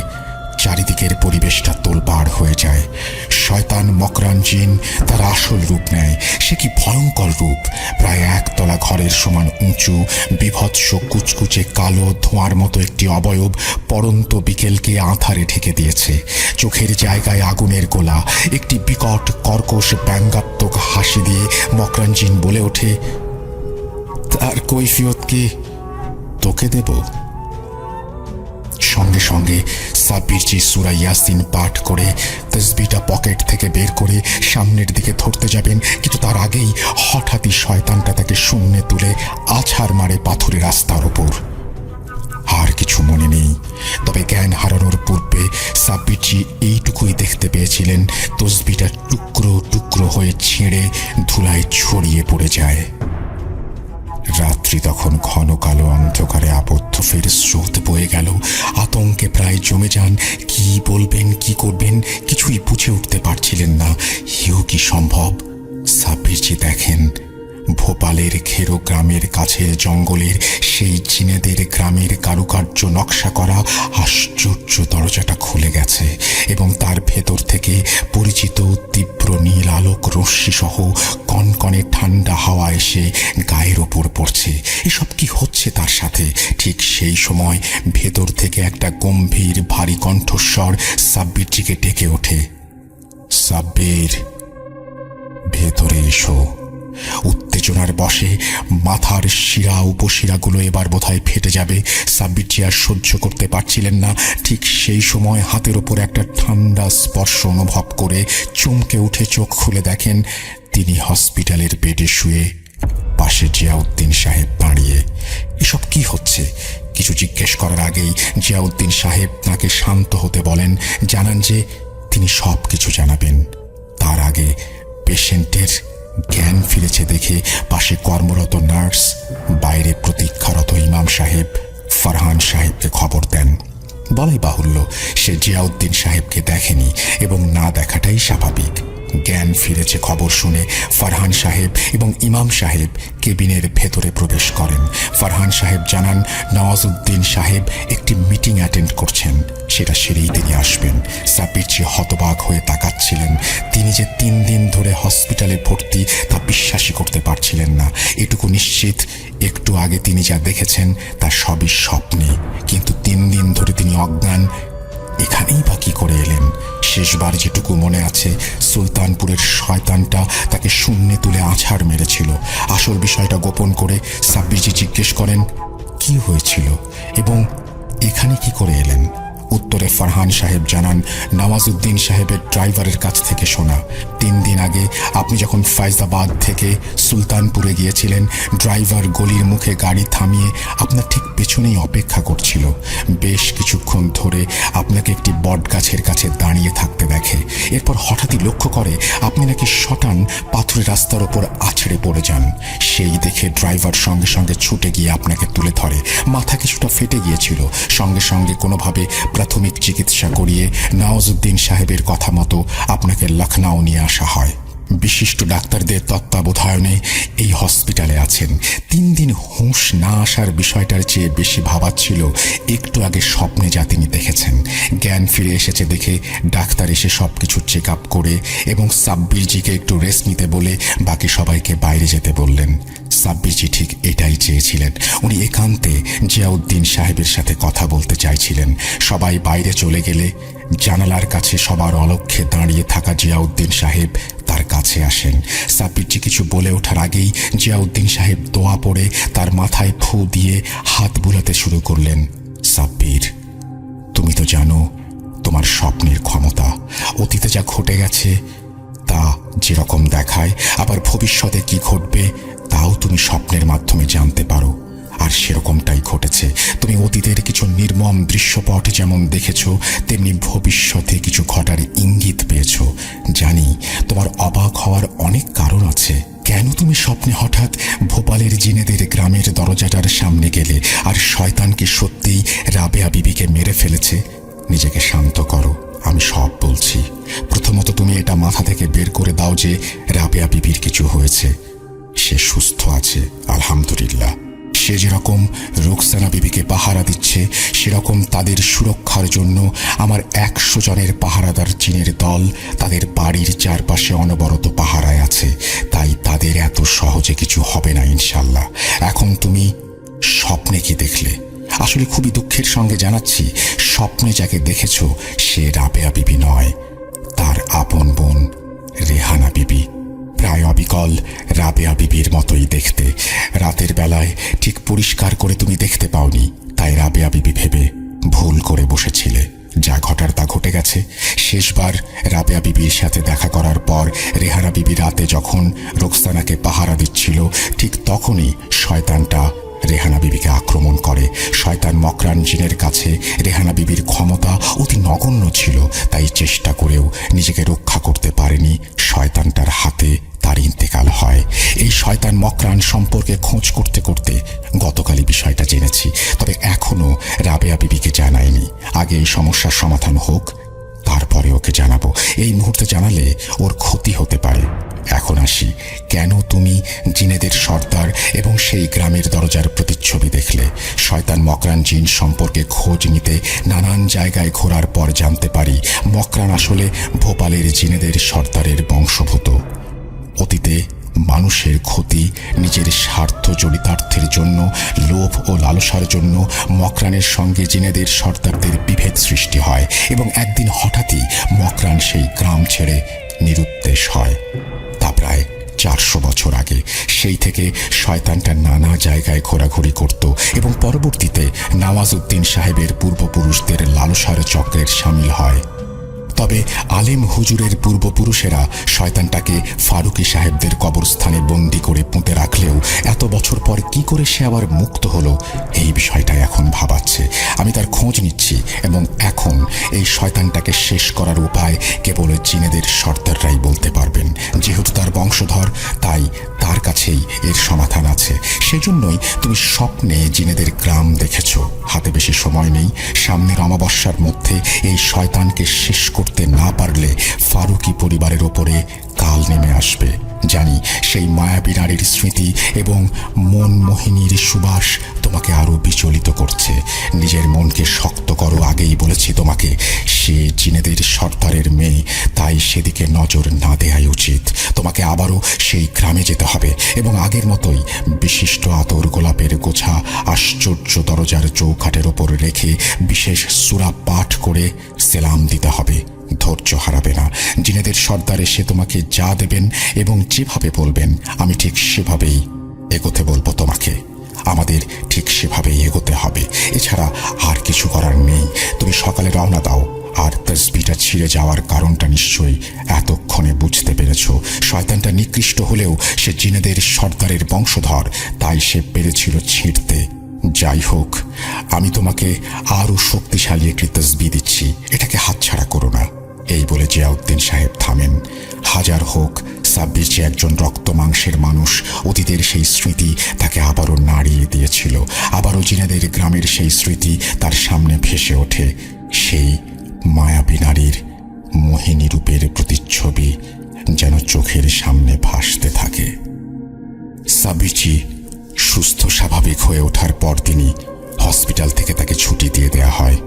[SPEAKER 1] চারিদিকের পরিবেশটা তোলপাড় হয়ে যায়। শয়তান মকরান জিন তার আসল রূপ নেয়। সে কি ভয়ঙ্কর রূপ! প্রায় একতলা ঘরের সমান উঁচু, বিভৎস কুচকুচে কালো ধোঁয়ার মতো একটি অবয়ব পড়ন্ত বিকেলকে আঁধারে ঢেকে দিয়েছে। চোখের জায়গায় আগুনের গোলা। একটি বিকট কর্কশ ব্যঙ্গাত্মক হাসি দিয়ে মকরান জিন বলে ওঠে, তার কৈফিয়ত কি তোকে দেব? সঙ্গে সঙ্গে সাব্বিরজি সূরা ইয়াসিন পাঠ করে তসবিটা পকেট থেকে বের করে সামনের দিকে ধরতে যাবেন, কিন্তু তার আগেই হঠাৎই শয়তানটা তাকে শূন্যে তুলে আছাড় মারে পাথরের রাস্তার ওপর। আর কিছু মনে নেই, তবে জ্ঞান হারানোর পূর্বে সাব্বিরজি এইটুকুই দেখতে পেয়েছিলেন, তসবিটা টুকরো টুকরো হয়ে ছিঁড়ে ধুলায় ছড়িয়ে পড়ে যায়। রাত্রি তখন ঘন কালো অন্ধকারে আবদ্ধ। ফের স্রোত বয়ে গেল। আতঙ্কে প্রায় জমে যান। কি বলবেন, কি করবেন কিছুই বুঝে উঠতে পারছিলেন না। এও কি সম্ভব? সাব্বিরজি দেখেন ভোপালের খেরো গ্রামের কাছের জঙ্গলের সেই জিনেদের গ্রামের কারুকার্য নকশা করা আশ্চর্য দরজাটা খুলে গেছে এবং তার ভেতর থেকে পরিচিত তীব্র নীল আলোক রশ্মি সহ কনকনে ঠান্ডা হাওয়া এসে গায়ের ওপর পড়ছে। এসব কি হচ্ছে তার সাথে? ঠিক সেই সময় ভেতর থেকে একটা গম্ভীর ভারী কণ্ঠস্বর সাব্বিরজিকে ডেকে ওঠে, সাব্বির, ভেতরে এসো। উত্তেজনার বশে মাথার শিরা উপশিরাগুলো এবার বোধহয় ফেটে যাবে। সাব্বিরজি আর সহ্য করতে পারছিলেন না। ঠিক সেই সময় হাতের ওপর একটা ঠান্ডা স্পর্শ অনুভব করে চমকে উঠে চোখ খুলে দেখেন তিনি হসপিটালের বেডে শুয়ে, পাশে জিয়াউদ্দিন সাহেব দাঁড়িয়ে। এসব কি হচ্ছে? কিছু জিজ্ঞেস করার আগেই জিয়াউদ্দিন সাহেব তাকে শান্ত হতে বলেন, জানান যে তিনি সব কিছু জানাবেন। তার আগে পেশেন্টের জ্ঞান ফিরেছে দেখে পাশে কর্মরত নার্স, বাইরে প্রতীক্ষারত ইমাম সাহেব ফারহান সাহেবকে খবর দেন। বলাই বাহুল্য সে জিয়াউদ্দিন সাহেবকে দেখেনি এবং না দেখাটাই স্বাভাবিক। জ্ঞান ফিরেছে খবর শুনে ফারহান সাহেব এবং ইমাম সাহেব কেবিনের ভেতরে প্রবেশ করেন। ফারহান সাহেব জানান নওয়াজউদ্দিন সাহেব একটি মিটিং অ্যাটেন্ড করছেন, সেটা সেরেই তিনি আসবেন। সাব্বিরজি হতবাক হয়ে তাকাচ্ছিলেন। তিনি যে 3 দিন ধরে হসপিটালে ভর্তি তা বিশ্বাসই করতে পারছিলেন না। এটুকু নিশ্চিত একটু আগে তিনি যা দেখেছেন তা সবই স্বপ্নে, কিন্তু 3 দিন ধরে তিনি অজ্ঞান। এখানেই বা কি করে এলেন? শেষবার যেটুকু মনে আছে, সুলতানপুরের শয়তানটা তাকে শূন্যে তুলে আছাড় মেরেছিল। আসল বিষয়টা গোপন করে সাব্বিরজি জিজ্ঞেস করেন, কি হয়েছিল এবং এখানে কি করে এলেন? উত্তরে ফারহান সাহেব জানান, নওয়াজউদ্দিন সাহেবের ড্রাইভারের কাছ থেকে শোনা। 3 দিন আগে আপনি যখন ফাইজাবাদ থেকে সুলতানপুরে গিয়েছিলেন, ড্রাইভার গলির মুখে গাড়ি থামিয়ে আপনার ঠিক পেছনেই অপেক্ষা করছিল। বেশ কিছুক্ষণ ধরে আপনাকে একটি বট গাছের কাছে দাঁড়িয়ে থাকতে দেখে। এরপর হঠাৎই লক্ষ্য করে আপনি নাকি শটান পাথরের রাস্তার ওপর আছড়ে পড়ে যান। সেই দেখে ড্রাইভার সঙ্গে সঙ্গে ছুটে গিয়ে আপনাকে তুলে ধরে। মাথা কিছুটা ফেটে গিয়েছিল। সঙ্গে সঙ্গে কোনোভাবে প্রাথমিক চিকিৎসা করিয়ে নওয়াজউদ্দিন সাহেবের কথা মতো আপনাকে লখনউ নিয়ে আসা হয়। বিশিষ্ট ডাক্তারদের তত্ত্বাবধানে এই হসপিটালে আছেন। 3 দিন হুঁশ না আসার বিষয়টার চেয়ে বেশি ভাবাচ্ছিল একটু আগে স্বপ্নে যা তিনি দেখেছেন। জ্ঞান ফিরে এসেছে দেখে ডাক্তার এসে সবকিছু চেক আপ করে এবং সাব্বিরজিকে একটু রেস্ট নিতে বলে বাকি সবাইকে বাইরে যেতে বললেন। সাব্বিরজি ঠিক এটাই চেয়েছিলেন। উনি একান্তে জিয়াউদ্দিন সাহেবের সাথে কথা বলতে চাইছিলেন। সবাই বাইরে চলে গেলে জানালার কাছে সবার অলক্ষ্যে দাঁড়িয়ে থাকা জিয়াউদ্দিন সাহেব তার কাছে আসেন। সাব্বিরজি কিছু বলে ওঠার আগেই জিয়াউদ্দিন সাহেব দোয়া পড়ে তার মাথায় ফু দিয়ে হাত বুলাতে শুরু করলেন। সাব্বির, তুমি তো জানো তোমার স্বপ্নের ক্ষমতা। অতীতে যা ঘটে গেছে তা যেরকম দেখায়, আবার ভবিষ্যতে কি ঘটবে তাও তুমি স্বপ্নের মাধ্যমে জানতে পারো। আর সেরকমটাই ঘটেছে। তুমি অতীতের কিছু নির্মম দৃশ্যপট যেমন দেখেছ, তেমনি ভবিষ্যতে কিছু ঘটার ইঙ্গিত পেয়েছ। জানি তোমার অবাক হওয়ার অনেক কারণ আছে। কেন তুমি স্বপ্নে হঠাৎ ভোপালের জিনেদের গ্রামের দরজাটার সামনে গেলে আর শয়তানকে সত্যিই রাবেয়া বিবিকে মেরে ফেলেছে? নিজেকে শান্ত করো, আমি সব বলছি। প্রথমত তুমি এটা মাথা থেকে বের করে দাও যে রাবেয়া বিবির কিছু হয়েছে। সে সুস্থ আছে, আলহামদুলিল্লাহ। সে যেরকম রুকসানা বিবিকে পাহারা দিচ্ছে, সেরকম তাদের সুরক্ষার জন্য আমার 100 জনের পাহারাদার চীনের দল তাদের বাড়ির চারপাশে অনবরত পাহারায় আছে। তাই তাদের এত সহজে কিছু হবে না ইনশাল্লাহ। এখন তুমি স্বপ্নে কি দেখলে? আসলে খুবই দুঃখের সঙ্গে জানাচ্ছি, স্বপ্নে যাকে দেখেছ সে রাবেয়া বিবি নয়, তার আপন বোন রেহানা বিবি। প্রায় অবিকল রাবেয়া বিবির মতোই দেখতে। রাতের বেলায় ঠিক পরিষ্কার করে তুমি দেখতে পাওনি, তাই রাবেয়া বিবি ভেবে ভুল করে বসেছিলে। যা ঘটার তা ঘটে গেছে। শেষবার রাবেয়া বিবির সাথে দেখা করার পর রেহানা বিবি রাতে যখন রোকসানাকে পাহারা দিচ্ছিল, ঠিক তখনই শয়তানটা রেহানা বিবিকে আক্রমণ করে। শয়তান মকরান জিনের কাছে রেহানা বিবির ক্ষমতা অতি নগণ্য ছিল, তাই চেষ্টা করেও নিজেকে রক্ষা করতে পারেনি। শয়তানটার হাতে তার ইন্তেকাল হয়। এই শয়তান মকরান সম্পর্কে খোঁজ করতে করতে গতকালই বিষয়টা জেনেছি, তবে এখনো রাবেয়া বিবিকে জানাইনি। আগে এই সমস্যার সমাধান হোক, তারপরে ওকে জানাবো। এই মুহূর্তে জানালে ওর ক্ষতি হতে পারে। এখন আসি, কেন তুমি জিনেদের সর্দার এবং সেই গ্রামের দরজার প্রতিচ্ছবি দেখলে? শয়তান মকরান জিন সম্পর্কে খোঁজ নিতে নানান জায়গায় ঘোরার পর জানতে পারি মকরান আসলে ভোপালের জিনেদের সর্দারের বংশভূত। অতীতে মানুষের ক্ষতি, নিজের স্বার্থ চরিতার্থের জন্য, লোভ ও লালসার জন্য মকরানের সঙ্গে জিনেদের সর্দারদের বিভেদ সৃষ্টি হয় এবং একদিন হঠাৎই মকরান সেই গ্রাম ছেড়ে নিরুদ্দেশ হয়। তা প্রায় 400 বছর আগে। সেই থেকে শয়তানটা নানা জায়গায় ঘোরাঘুরি করত এবং পরবর্তীতে নওয়াজউদ্দিন সাহেবের পূর্বপুরুষদের লালসার চক্রের সামিল হয়। তবে আলেম হুজুরের পূর্বপুরুষেরা শয়তানটাকে ফারুকি সাহেবদের কবরস্থানে বন্দি করে পুঁতে রাখলেও এত বছর পর কি করে সে আবার মুক্ত হলো, এই বিষয়টা এখন ভাবাচ্ছে। আমি তার খোঁজ নিচ্ছি এবং এখন এই শয়তানটাকে শেষ করার উপায় কেবল জিনেদের সর্দাররাই বলতে পারবেন। যেহেতু তার বংশধর, তাই তার কাছেই এর সমাধান আছে। সেজন্যই তুমি স্বপ্নে জিনেদের গ্রাম দেখেছ। হাতে বেশি সময় নেই। সামনের অমাবস্যার মধ্যে এই শয়তানকে শেষ করতে না পারলে ফারুকি পরিবারের ওপরে কাল নেমে আসবে। জানি সেই মায়াবী নারীর স্মৃতি এবং মনমোহিনীর সুবাস তোমাকে আরো বিচলিত করছে। নিজের মনকে শক্ত করো। আগেই বলেছি তোমাকে, সে জিনেদের সর্দারের মেয়ে, তাই সেদিকে নজর না দেয়াই উচিত। তোমাকে আবারও সেই গ্রামে যেতে হবে এবং আগের মতোই বিশিষ্ট আতর গোলাপের গোছা আশ্চর্য দরজার চৌখাটের ওপর রেখে বিশেষ সূরা পাঠ করে সেলাম দিতে হবে। ধৈর্য হারাবে না। জিনেদের সর্দার এসে তোমাকে যা দেবেন এবং যেভাবে বলবেন আমি ঠিক সেভাবেই এগোতে বলবো তোমাকে। আমাদের ঠিক সেভাবেই এগোতে হবে। এছাড়া আর কিছু করার নেই। তুমি সকালে রওনা দাও। আর তসবিটা ছিঁড়ে যাওয়ার কারণটা নিশ্চয়ই এতক্ষণে বুঝতে পেরেছ। শয়তানটা নিকৃষ্ট হলেও সে জিনেদের সর্দারের বংশধর, তাই সে পেরেছিল ছিঁড়তে। যাই হোক, আমি তোমাকে আরও শক্তিশালী একটি তসবি দিচ্ছি, এটাকে হাতছাড়া করো না। এই বলে জিয়াউদ্দিন সাহেব থামেন। হাজার হোক, সাব্বির যে একজন রক্ত মাংসের মানুষ, অতীতের সেই স্মৃতি তাকে আবারও নাড়িয়ে দিয়েছিল। আবারও জিনেদের গ্রামের সেই স্মৃতি তার সামনে ভেসে ওঠে। সেই মায়াবী নারীর মোহিনী রূপের প্রতিচ্ছবি যেন চোখের সামনে ভাসতে থাকে। সাব্বিরজি সুস্থ স্বাভাবিক হয়ে ওঠার পরদিনই হসপিটাল থেকে তাকে ছুটি দিয়ে দেয়া হয়।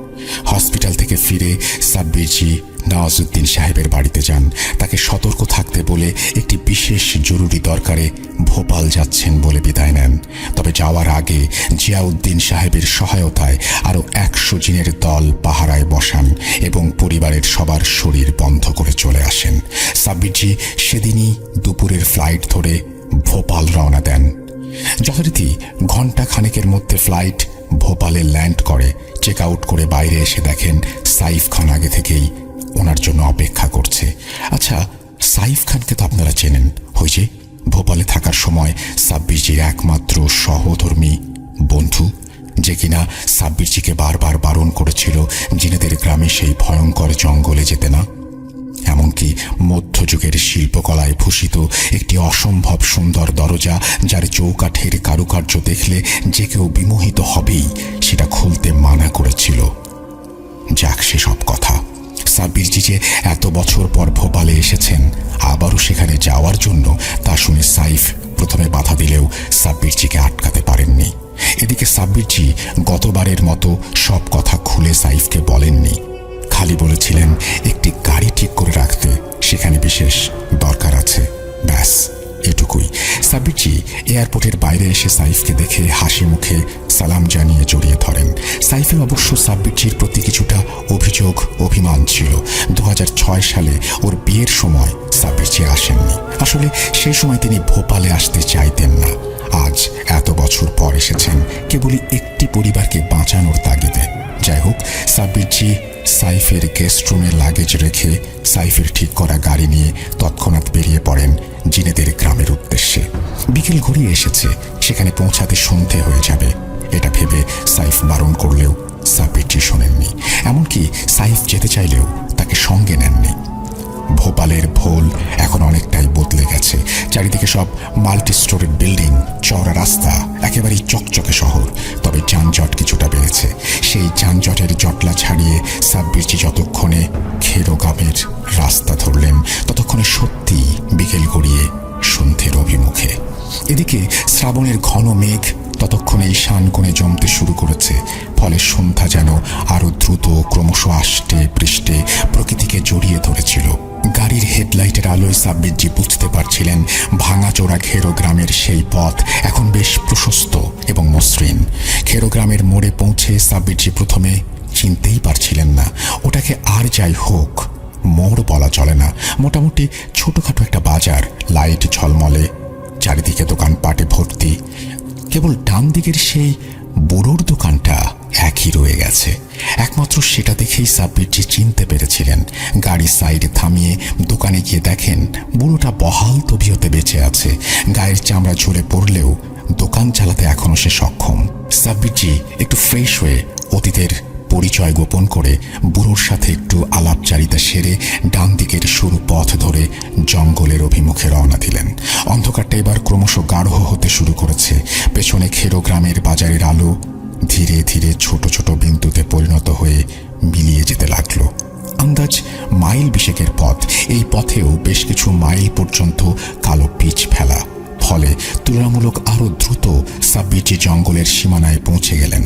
[SPEAKER 1] হসপিটাল থেকে ফিরে সাব্বিরজি নওয়াজউদ্দিন সাহেবের বাড়িতে যান। তাকে সতর্ক থাকতে বলে একটি বিশেষ জরুরি দরকারে ভোপাল যাচ্ছেন বলে বিদায় নেন। তবে যাওয়ার আগে জিয়াউদ্দিন সাহেবের সহায়তায় আরও 100 জিনের দল পাহারায় বসান এবং পরিবারের সবার শরীর বন্ধ করে চলে আসেন। সাব্বিরজি সেদিনই দুপুরের ফ্লাইট ধরে ভোপাল রওনা দেন। যথারীতি ঘণ্টা খানেকের মধ্যে ফ্লাইট ভোপালে ল্যান্ড করে। চেক আউট করে বাইরে এসে দেখেন সাইফ খান আগে থেকেই ওনার জন্য অপেক্ষা করছে। আচ্ছা, সাইফ খানকে তো আপনারা চেনেন, ওই যে ভোপালে থাকার সময় সাব্বিরজির একমাত্র সহধর্মী বন্ধু, যে কিনা সাব্বিরজিকে বারবার বারণ করেছিল জিনেদের গ্রামে সেই ভয়ঙ্কর জঙ্গলে যেতে না। এমনকি মধ্যযুগের শিল্পকলায় ভূষিত একটি অসম্ভব সুন্দর দরজা, যার চৌকাঠের কারুকার্য দেখলে যে কেউ বিমোহিত হবেই, সেটা খুলতে মানা করেছিল। যাক, সেসব কথা। সাব্বিরজি যে এত বছর পর ভোপালে এসেছেন আবারও সেখানে যাওয়ার জন্য, তা শুনে সাইফ প্রথমে বাধা দিলেও সাব্বিরজিকে আটকাতে পারেননি। এদিকে সাব্বিরজি গতবারের মতো সব কথা খুলে সাইফকে বলেননি। খালি বলেছিলেন একটি গাড়ি ঠিক করে রাখতে, সেখানে বিশেষ দরকার আছে, ব্যাস এটুকুই। সাব্বিরজি এয়ারপোর্টের বাইরে এসে সাইফকে দেখে হাসি মুখে সালাম জানিয়ে জড়িয়ে ধরেন। সাইফের অবশ্য সাব্বিরজির প্রতি কিছুটা অভিযোগ অভিমান ছিল। 2006 সালে ওর বিয়ের সময় সাব্বিরজি আসেননি। আসলে সেই সময় তিনি ভোপালে আসতে চাইতেন না। আজ এত বছর পর এসেছেন কেবলই একটি পরিবারকে বাঁচানোর তাগিদে। যাই হোক, সাব্বিরজি সাইফের গেস্ট রুমে লাগেজ রেখে সাইফের ঠিক করা গাড়ি নিয়ে তৎক্ষণাৎ বেরিয়ে পড়েন জিনেদের গ্রামের উদ্দেশ্যে। বিকেল ঘুরিয়ে এসেছে, সেখানে পৌঁছাতে সন্ধে হয়ে যাবে। এটা ভেবে সাইফ বারণ করলেও সাব্বিরজি শোনেননি। এমনকি সাইফ যেতে চাইলেও তাকে সঙ্গে নেননি। ভোপালের ভোল এখন অনেকটাই বদলে গেছে। চারিদিকে সব মাল্টি স্টোরেড বিল্ডিং, চওড়া রাস্তা, একেবারেই চকচকে শহর। তবে যানজট কিছুটা বেড়েছে। সেই যানজটের জটলা ছাড়িয়ে সাব্বিরজি যতক্ষণে খেরোগামের রাস্তা ধরলেন, ততক্ষণে সত্যি বিকেল গড়িয়ে সন্ধ্যের অভিমুখে। এদিকে শ্রাবণের ঘন মেঘ ততক্ষণে ঈশান কোণে জমতে শুরু করেছে। ফলে সন্ধ্যা যেন আরো দ্রুত ক্রমশ আষ্টে পৃষ্ঠে প্রকৃতিকে জড়িয়ে ধরেছিল। গাড়ির হেডলাইটের আলোয় সাব্বিরজি বুঝতে পারছিলেন ভাঙাচোরা খেরো গ্রামের সেই পথ এখন বেশ প্রশস্ত এবং মসৃণ। খেরো গ্রামের মোড়ে পৌঁছে সাব্বিরজি প্রথমে চিনতেই পারছিলেন না ওটাকে। আর যাই হোক, মোড় বলা চলে না, মোটামুটি ছোটখাটো একটা বাজার, লাইট ঝলমলে, চারিদিকে দোকানপাটে ভর্তি। কেবল ডান দিকের সেই বুড়োর দোকানটা একই রয়ে গেছে। একমাত্র সেটা দেখেই সাব্বিরজি চিনতে পেরেছিলেন। গাড়ি সাইডে থামিয়ে দোকানে গিয়ে দেখেন বুড়োটা বহাল তবিয়তে বেঁচে আছে। গায়ের চামড়া ঝরে পড়লেও দোকান চালাতে এখনো সে সক্ষম। সাব্বিরজি একটু ফ্রেশ হয়ে অতীতের পরিচয় গোপন করে বুড়োর সাথে একটু আলাপচারিতা সেরে ডান দিকের সরু পথ ধরে জঙ্গলের অভিমুখে রওনা দিলেন। অন্ধকারটা এবার ক্রমশ গাঢ় হতে শুরু করেছে। পেছনে খেরো গ্রামের বাজারের আলো ধীরে ধীরে ছোট ছোট বিন্দুতে পরিণত হয়ে মিলিয়ে যেতে লাগলো। আন্দাজ মাইল বিশেকের পথ। এই পথেও বেশ কিছু মাইল পর্যন্ত কালো পিচ ফেলা, ফলে তুলনামূলক আরো দ্রুত সাব্বিরজি জঙ্গলের সীমানায় পৌঁছে গেলেন।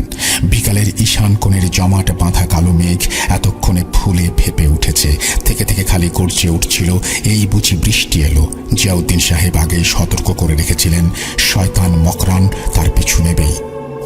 [SPEAKER 1] বিকালের ঈশান কোণের জমাট বাঁধা কালো মেঘ এতক্ষণে ফুলে ফেপে উঠেছে। থেকে থেকে খালি গর্জে উঠছিল, এই বুঝি বৃষ্টি এলো। জিয়াউদ্দিন সাহেব আগেই সতর্ক করে রেখেছিলেন শয়তান মকরান তার পিছু নেবেই।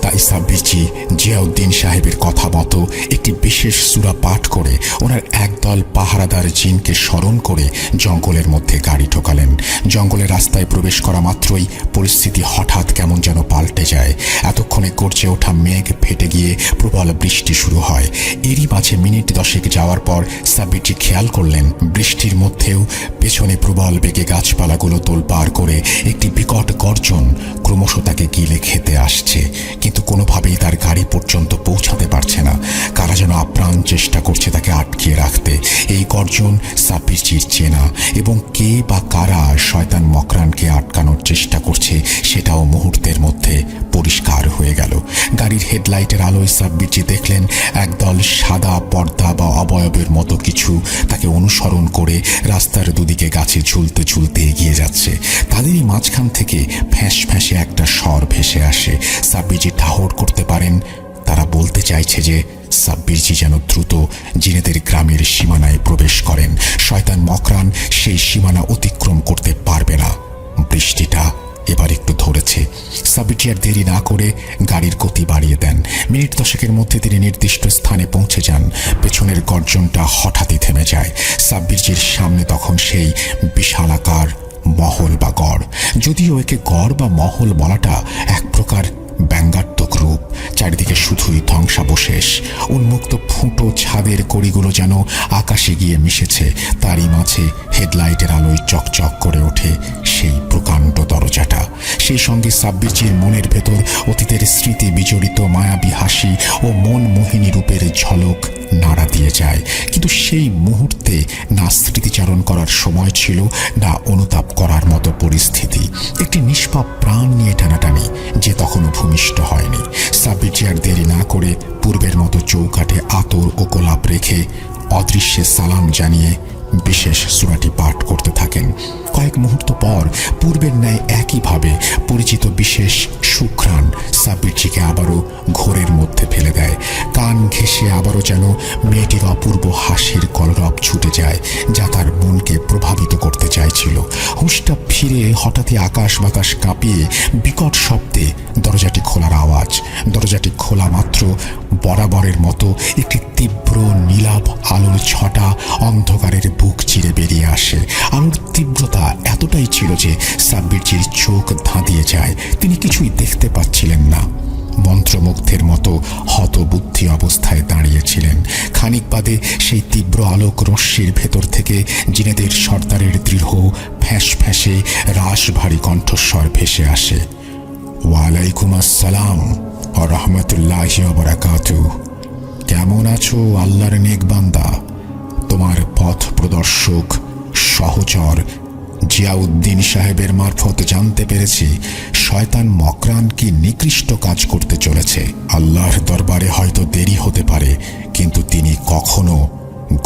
[SPEAKER 1] তাই সাব্বিরজি জিয়াউদ্দিন সাহেবের কথা মতো একটি বিশেষ সূরা পাঠ করে ওনার একদল পাহারাদার জিনকে স্মরণ করে জঙ্গলের মধ্যে গাড়ি ঢোকালেন। জঙ্গলের রাস্তায় প্রবেশ করা মাত্রই পরিস্থিতি হঠাৎ কেমন যেন পাল্টে যায়। এতক্ষণে গর্জে ওঠা মেঘ ফেটে গিয়ে প্রবল বৃষ্টি শুরু হয়। এরই মাঝে মিনিট 10 যাওয়ার পর সাব্বিরজি খেয়াল করলেন বৃষ্টির মধ্যেও পেছনে প্রবল বেগে গাছপালাগুলো তোলপাড় করে একটি বিকট গর্জন ক্রমশ তাকে গিলে খেতে আসছে। কিন্তু কোনোভাবেই তার গাড়ি পর্যন্ত পৌঁছাতে পারছে না। কারা যেন আপ্রাণ চেষ্টা করছে তাকে আটকিয়ে রাখতে। এই গর্জন সাব্বিরজির চেনা, এবং কে বা কারা শয়তান মকরানকে আটকানোর চেষ্টা করছে সেটাও মুহূর্তের মধ্যে পরিষ্কার হয়ে গেল। গাড়ির হেডলাইটের আলোয় সাব্বিরজি দেখলেন একদল সাদা পর্দা বা অবয়বের মতো কিছু তাকে অনুসরণ করে রাস্তার দুদিকে গাছে ঝুলতে ঝুলতে এগিয়ে যাচ্ছে। তাদেরই মাঝখান থেকে ফ্যাঁস ফ্যাঁসে একটা স্বর ভেসে আসে। সাব্বিরজি ঠাহর করতে পারেন তারা বলতে চাইছে যে সাব্বিরজি যেন দ্রুত জিনেদের গ্রামের সীমানায় প্রবেশ করেন। শয়তান মকরান সেই সীমানা অতিক্রম করতে পারবে না। বৃষ্টিটা এবার একটু ধরেছে। সাব্বিরজি আর দেরি না করে গাড়ির গতি বাড়িয়ে দেন। মিনিট 10 মধ্যে তিনি নির্দিষ্ট স্থানে পৌঁছে যান। পেছনের গর্জনটা হঠাৎই থেমে যায়। সাব্বিরজির সামনে তখন সেই বিশালাকার মহল বা গড়। যদিও একে গড় বা মহল বলাটা এক প্রকার ব্যঙ্গাত্মক রূপ। চারিদিকে শুধুই ধ্বংসাবশেষ। উন্মুক্ত ফুটো ছাদের কড়িগুলো যেন আকাশে গিয়ে মিশেছে। তারই মাঝে হেডলাইটের আলোয় চকচক করে ওঠে সেই প্রকাণ্ড দরজাটা। সেই সঙ্গে সাব্বিরজির মনের ভেতর অতীতের স্মৃতি বিজড়িত মায়াবী হাসি ও মন মোহিনী রূপের ঝলক নাড়া দিয়ে যায়। কিন্তু সেই মুহূর্তে না স্মৃতিচারণ করার সময় ছিল, না অনুতাপ করার মতো পরিস্থিতি। একটি নিষ্পাপ প্রাণ নিয়ে টানাটানি যে তখনও ভূমিষ্ঠ হয়নি। সাব্বিরজি আর দেরি না করে পূর্বের মতো চৌকাঠে আতর ও গোলাপ রেখে অদৃশ্যে সালাম জানিয়ে বিশেষ সূরাটি পাঠ করতে থাকেন। কয়েক মুহূর্ত পর পূর্বের ন্যায় একইভাবে পরিচিত বিশেষ সুঘ্রাণ সাব্বিরজিকে আবারও ঘোরের মধ্যে ফেলে দেয়। কান ঘেঁষে আবারও যেন মেয়েটির অপূর্ব হাসির কলরব ছুটে যায়, যা তার মনকে প্রভাবিত করতে চাইছিল। হুঁশটা ফিরে হঠাৎই আকাশ বাতাস কাঁপিয়ে বিকট শব্দে দরজাটি খোলার আওয়াজ। দরজাটি খোলা মাত্র বরাবরের মতো একটি তীব্র নীলাভ আলোর ছটা অন্ধকারের বুক চিরে বেরিয়ে আসে। আলোর তীব্রতা এতটাই ছিল যে সাব্বিরজির চোখ ধাঁধিয়ে যায়। তিনি কিছুই দেখতে পাচ্ছিলেন না। মন্ত্রমুগ্ধের মতো হতবুদ্ধি অবস্থায় দাঁড়িয়েছিলেন। খানিক বাদে সেই তীব্র আলোক রশ্মির ভেতর থেকে জিনেদের সর্দারের দৃঢ় ফ্যাঁস ফ্যাঁসে রাশভারী কণ্ঠস্বর ভেসে আসে। ওয়ালাইকুম আসসালাম ওয়া রাহমাতুল্লাহি ওয়া বারাকাতুহু। কেমন আছো আল্লাহর নেক বান্দা? তোমার পথ প্রদর্শক সহচর জিয়াউদ্দিন সাহেবের মারফত জানতে পেরেছি শয়তান মকরান কি নিকৃষ্ট কাজ করতে চলেছে। আল্লাহর দরবারে হয়তো দেরি হতে পারে, কিন্তু তিনি কখনো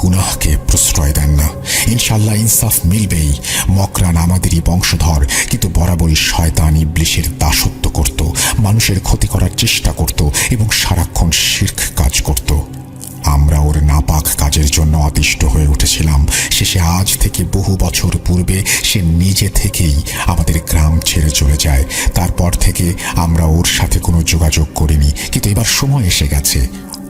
[SPEAKER 1] গুনাহকে প্রশ্রয় দেন না। ইনশাল্লাহ ইনসাফ মিলবেই। মকরান আমাদেরই বংশধর, কিন্তু বরাবরই শয়তান ইবলিসের দাসত্ব করত, মানুষের ক্ষতি করার চেষ্টা করত এবং সারাক্ষণ শিরক কাজ করত। আমরা ওর নাপাক কাজের জন্য অতিষ্ঠ হয়ে উঠেছিলাম। শেষে আজ থেকে বহু বছর পূর্বে সে নিজে থেকেই আমাদের গ্রাম ছেড়ে চলে যায়। তারপর থেকে আমরা ওর সাথে কোনো যোগাযোগ করিনি, কিন্তু এবার সময় এসে গেছে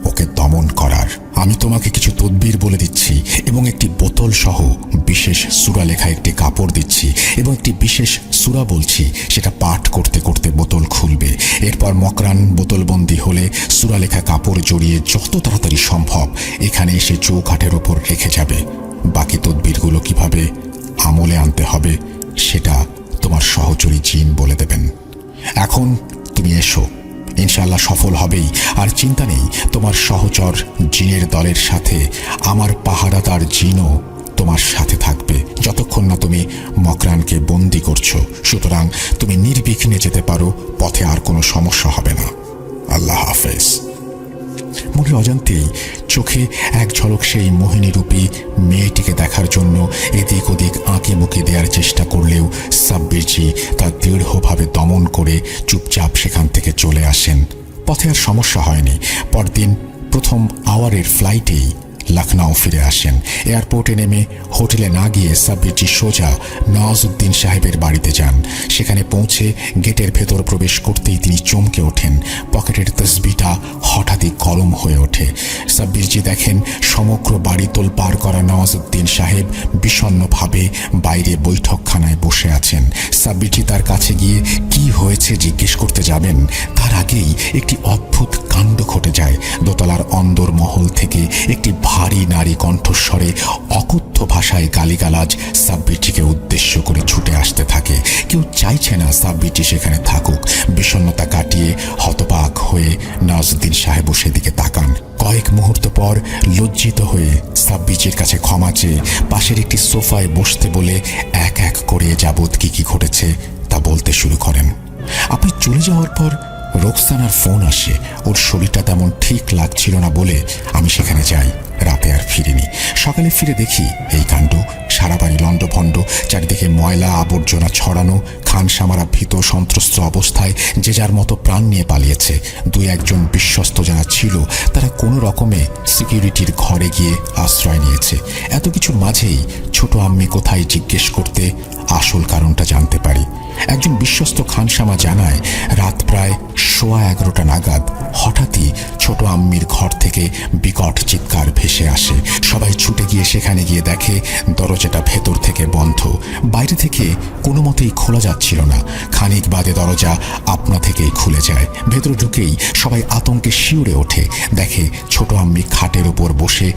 [SPEAKER 1] ওকে দমন করার। আমি তোমাকে কিছু তদবির বলে দিচ্ছি এবং একটি বোতল সহ বিশেষ সূরা লেখা একটি কাপড় দিচ্ছি এবং একটি বিশেষ সূরা বলছি, সেটা পাঠ করতে করতে বোতল খুলবে। এরপর মকরান বোতলবন্দি হলে সূরা লেখা কাপড় জড়িয়ে যত তাড়াতাড়ি সম্ভব এখানে এসে চৌকাঠের ওপর রেখে যাবে। বাকি তদবিরগুলো কিভাবে আমলে আনতে হবে সেটা তোমার সহচরী জিন বলে দেবেন। এখন তুমি এসো, ইনশাআল্লাহ সফল হবেই। আর চিন্তা নেই, তোমার সহচর জিনের দলের সাথে আমার পাহারাদার জিনও তোমার সাথে থাকবে যতক্ষণ না তুমি মকরানকে বন্দি করছো। সুতরাং তুমি নির্বিঘ্নে যেতে পারো, পথে আর কোনো সমস্যা হবে না। আল্লাহ হাফেজ। মনের অজান্তেই চোখে এক ঝলক সেই মোহিনীরূপী মেয়েটিকে দেখার জন্য এদিক ওদিক আঁকে মুখে দেওয়ার চেষ্টা করলেও সাব্বিরজি তা দৃঢ়ভাবে দমন করে চুপচাপ সেখান থেকে চলে আসেন। পথে আর সমস্যা হয়নি। পরদিন প্রথম আওয়ারের ফ্লাইটেই লখনউ ফিরে আসেন। এয়ারপোর্টে নেমে হোটেলে না গিয়ে সাব্বিরজি সোজা নওয়াজউদ্দিন সাহেবের বাড়িতে যান। সেখানে পৌঁছে গেটের ভেতর প্রবেশ করতেই তিনি চমকে ওঠেন। পকেটের তসবিটা হঠাৎই গরম হয়ে ওঠে। সাব্বিরজি দেখেন সমগ্র বাড়ি তোলপাড় করা নওয়াজউদ্দিন সাহেব বিষণ্ণভাবে বাইরে বৈঠকখানায় বসে আছেন। সাব্বিরজি তার কাছে গিয়ে কি হয়েছে জিজ্ঞেস করতে যাবেন, তার আগেই একটি অদ্ভুত কাণ্ড ঘটে যায়। দোতলার অন্দর মহল থেকে একটি ভারী নারী কণ্ঠস্বরে অকথ্য ভাষায় গালিগালাজ সাব্বিরজিকে উদ্দেশ্য করে ছুটে আসতে থাকে। কেউ চাইছে না সাব্বিরজি সেখানে থাকুক। বিষণ্ণতা কাটিয়ে হতবাক হয়ে নওয়াজউদ্দিন সাহেব সেদিকে তাকান। কয়েক মুহূর্ত পর লজ্জিত হয়ে সাব্বিরজির কাছে ক্ষমা চেয়ে পাশের একটি সোফায় বসতে বলে এক এক করে যাবৎ কি ঘটেছে তা বলতে শুরু করেন। আপনি চলে যাওয়ার পর রোকসানার ফোন আসে। ওর শরীরটা তেমন ঠিক লাগছিল না বলে আমি সেখানে যাই। রাতে আর ফিরিনি। সকালে ফিরে দেখি এই কাণ্ড। সারা বাড়ি লণ্ডভণ্ড, চারিদিকে ময়লা আবর্জনা ছড়ানো। খানসামারা ভীত সন্ত্রস্ত অবস্থায় যে যার মতো প্রাণ নিয়ে পালিয়েছে। দুই একজন বিশ্বস্ত যারা ছিল তারা কোনো রকমে সিকিউরিটির ঘরে গিয়ে আশ্রয় নিয়েছে। এত কিছুর মাঝেই ছোট আম্মি কোথায় জিজ্ঞেস করতে আসল কারণটা জানতে পারি। একজন বিশ্বস্ত খানসামা জানায় রাত প্রায় 11:15 নাগাদ হঠাৎই ছোট আম্মির ঘর থেকে বিকট চিৎকার ভেসে আসে। সবাই ছুটে গিয়ে সেখানে গিয়ে দেখে দরজাটা ভেতর থেকে বন্ধ। বাইরে থেকে কোনো মতেই খোলা যাচ্ছিল না। খানিক বাদে দরজা আপনা থেকেই খুলে যায়। ভেতরে ঢুকেই সবাই আতঙ্কে শিউরে ওঠে। দেখে ছোট আম্মি খাটের ওপর বসে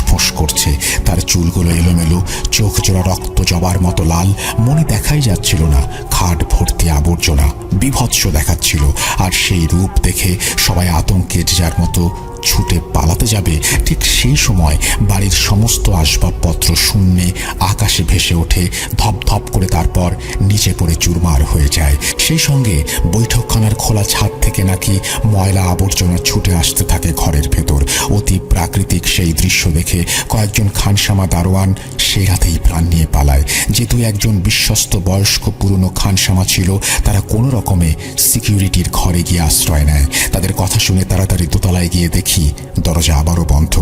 [SPEAKER 1] ফোঁস করছে। তার চুলগুলো এলোমেলো, চোখ জোড়া রক্ত জবার মতো লাল। মনে দেখাই যাচ্ছিল না। খাট ভর্তি আবর্জনা, বিভৎস দেখাচ্ছিল। আর সেই রূপ দেখে সবাই আতঙ্কে যার মতো ছুটে পালাতে যাবে, ঠিক সেই সময় বাড়ির সমস্ত আসবাবপত্র শূন্যে আকাশে ভেসে ওঠে ধপধপ করে, তারপর নিচে পড়ে চুরমার হয়ে যায়। সেই সঙ্গে বৈঠকখানার খোলা ছাদ থেকে নাকি ময়লা আবর্জনা ছুটে আসতে থাকে ঘরের ভেতর। অতি প্রাকৃতিক সেই দৃশ্য দেখে কয়েকজন খানসামা দারোয়ান সেই রাতেই প্রাণ নিয়ে পালায়। যে দুই একজন বিশ্বস্ত বয়স্ক পুরনো খানসামা ছিল তারা কোনো রকমে সিকিউরিটির ঘরে গিয়ে আশ্রয় নেয়। তাদের কথা শুনে তাড়াতাড়ি দোতলায় গিয়ে দেখি দরজা আবারও বন্ধ।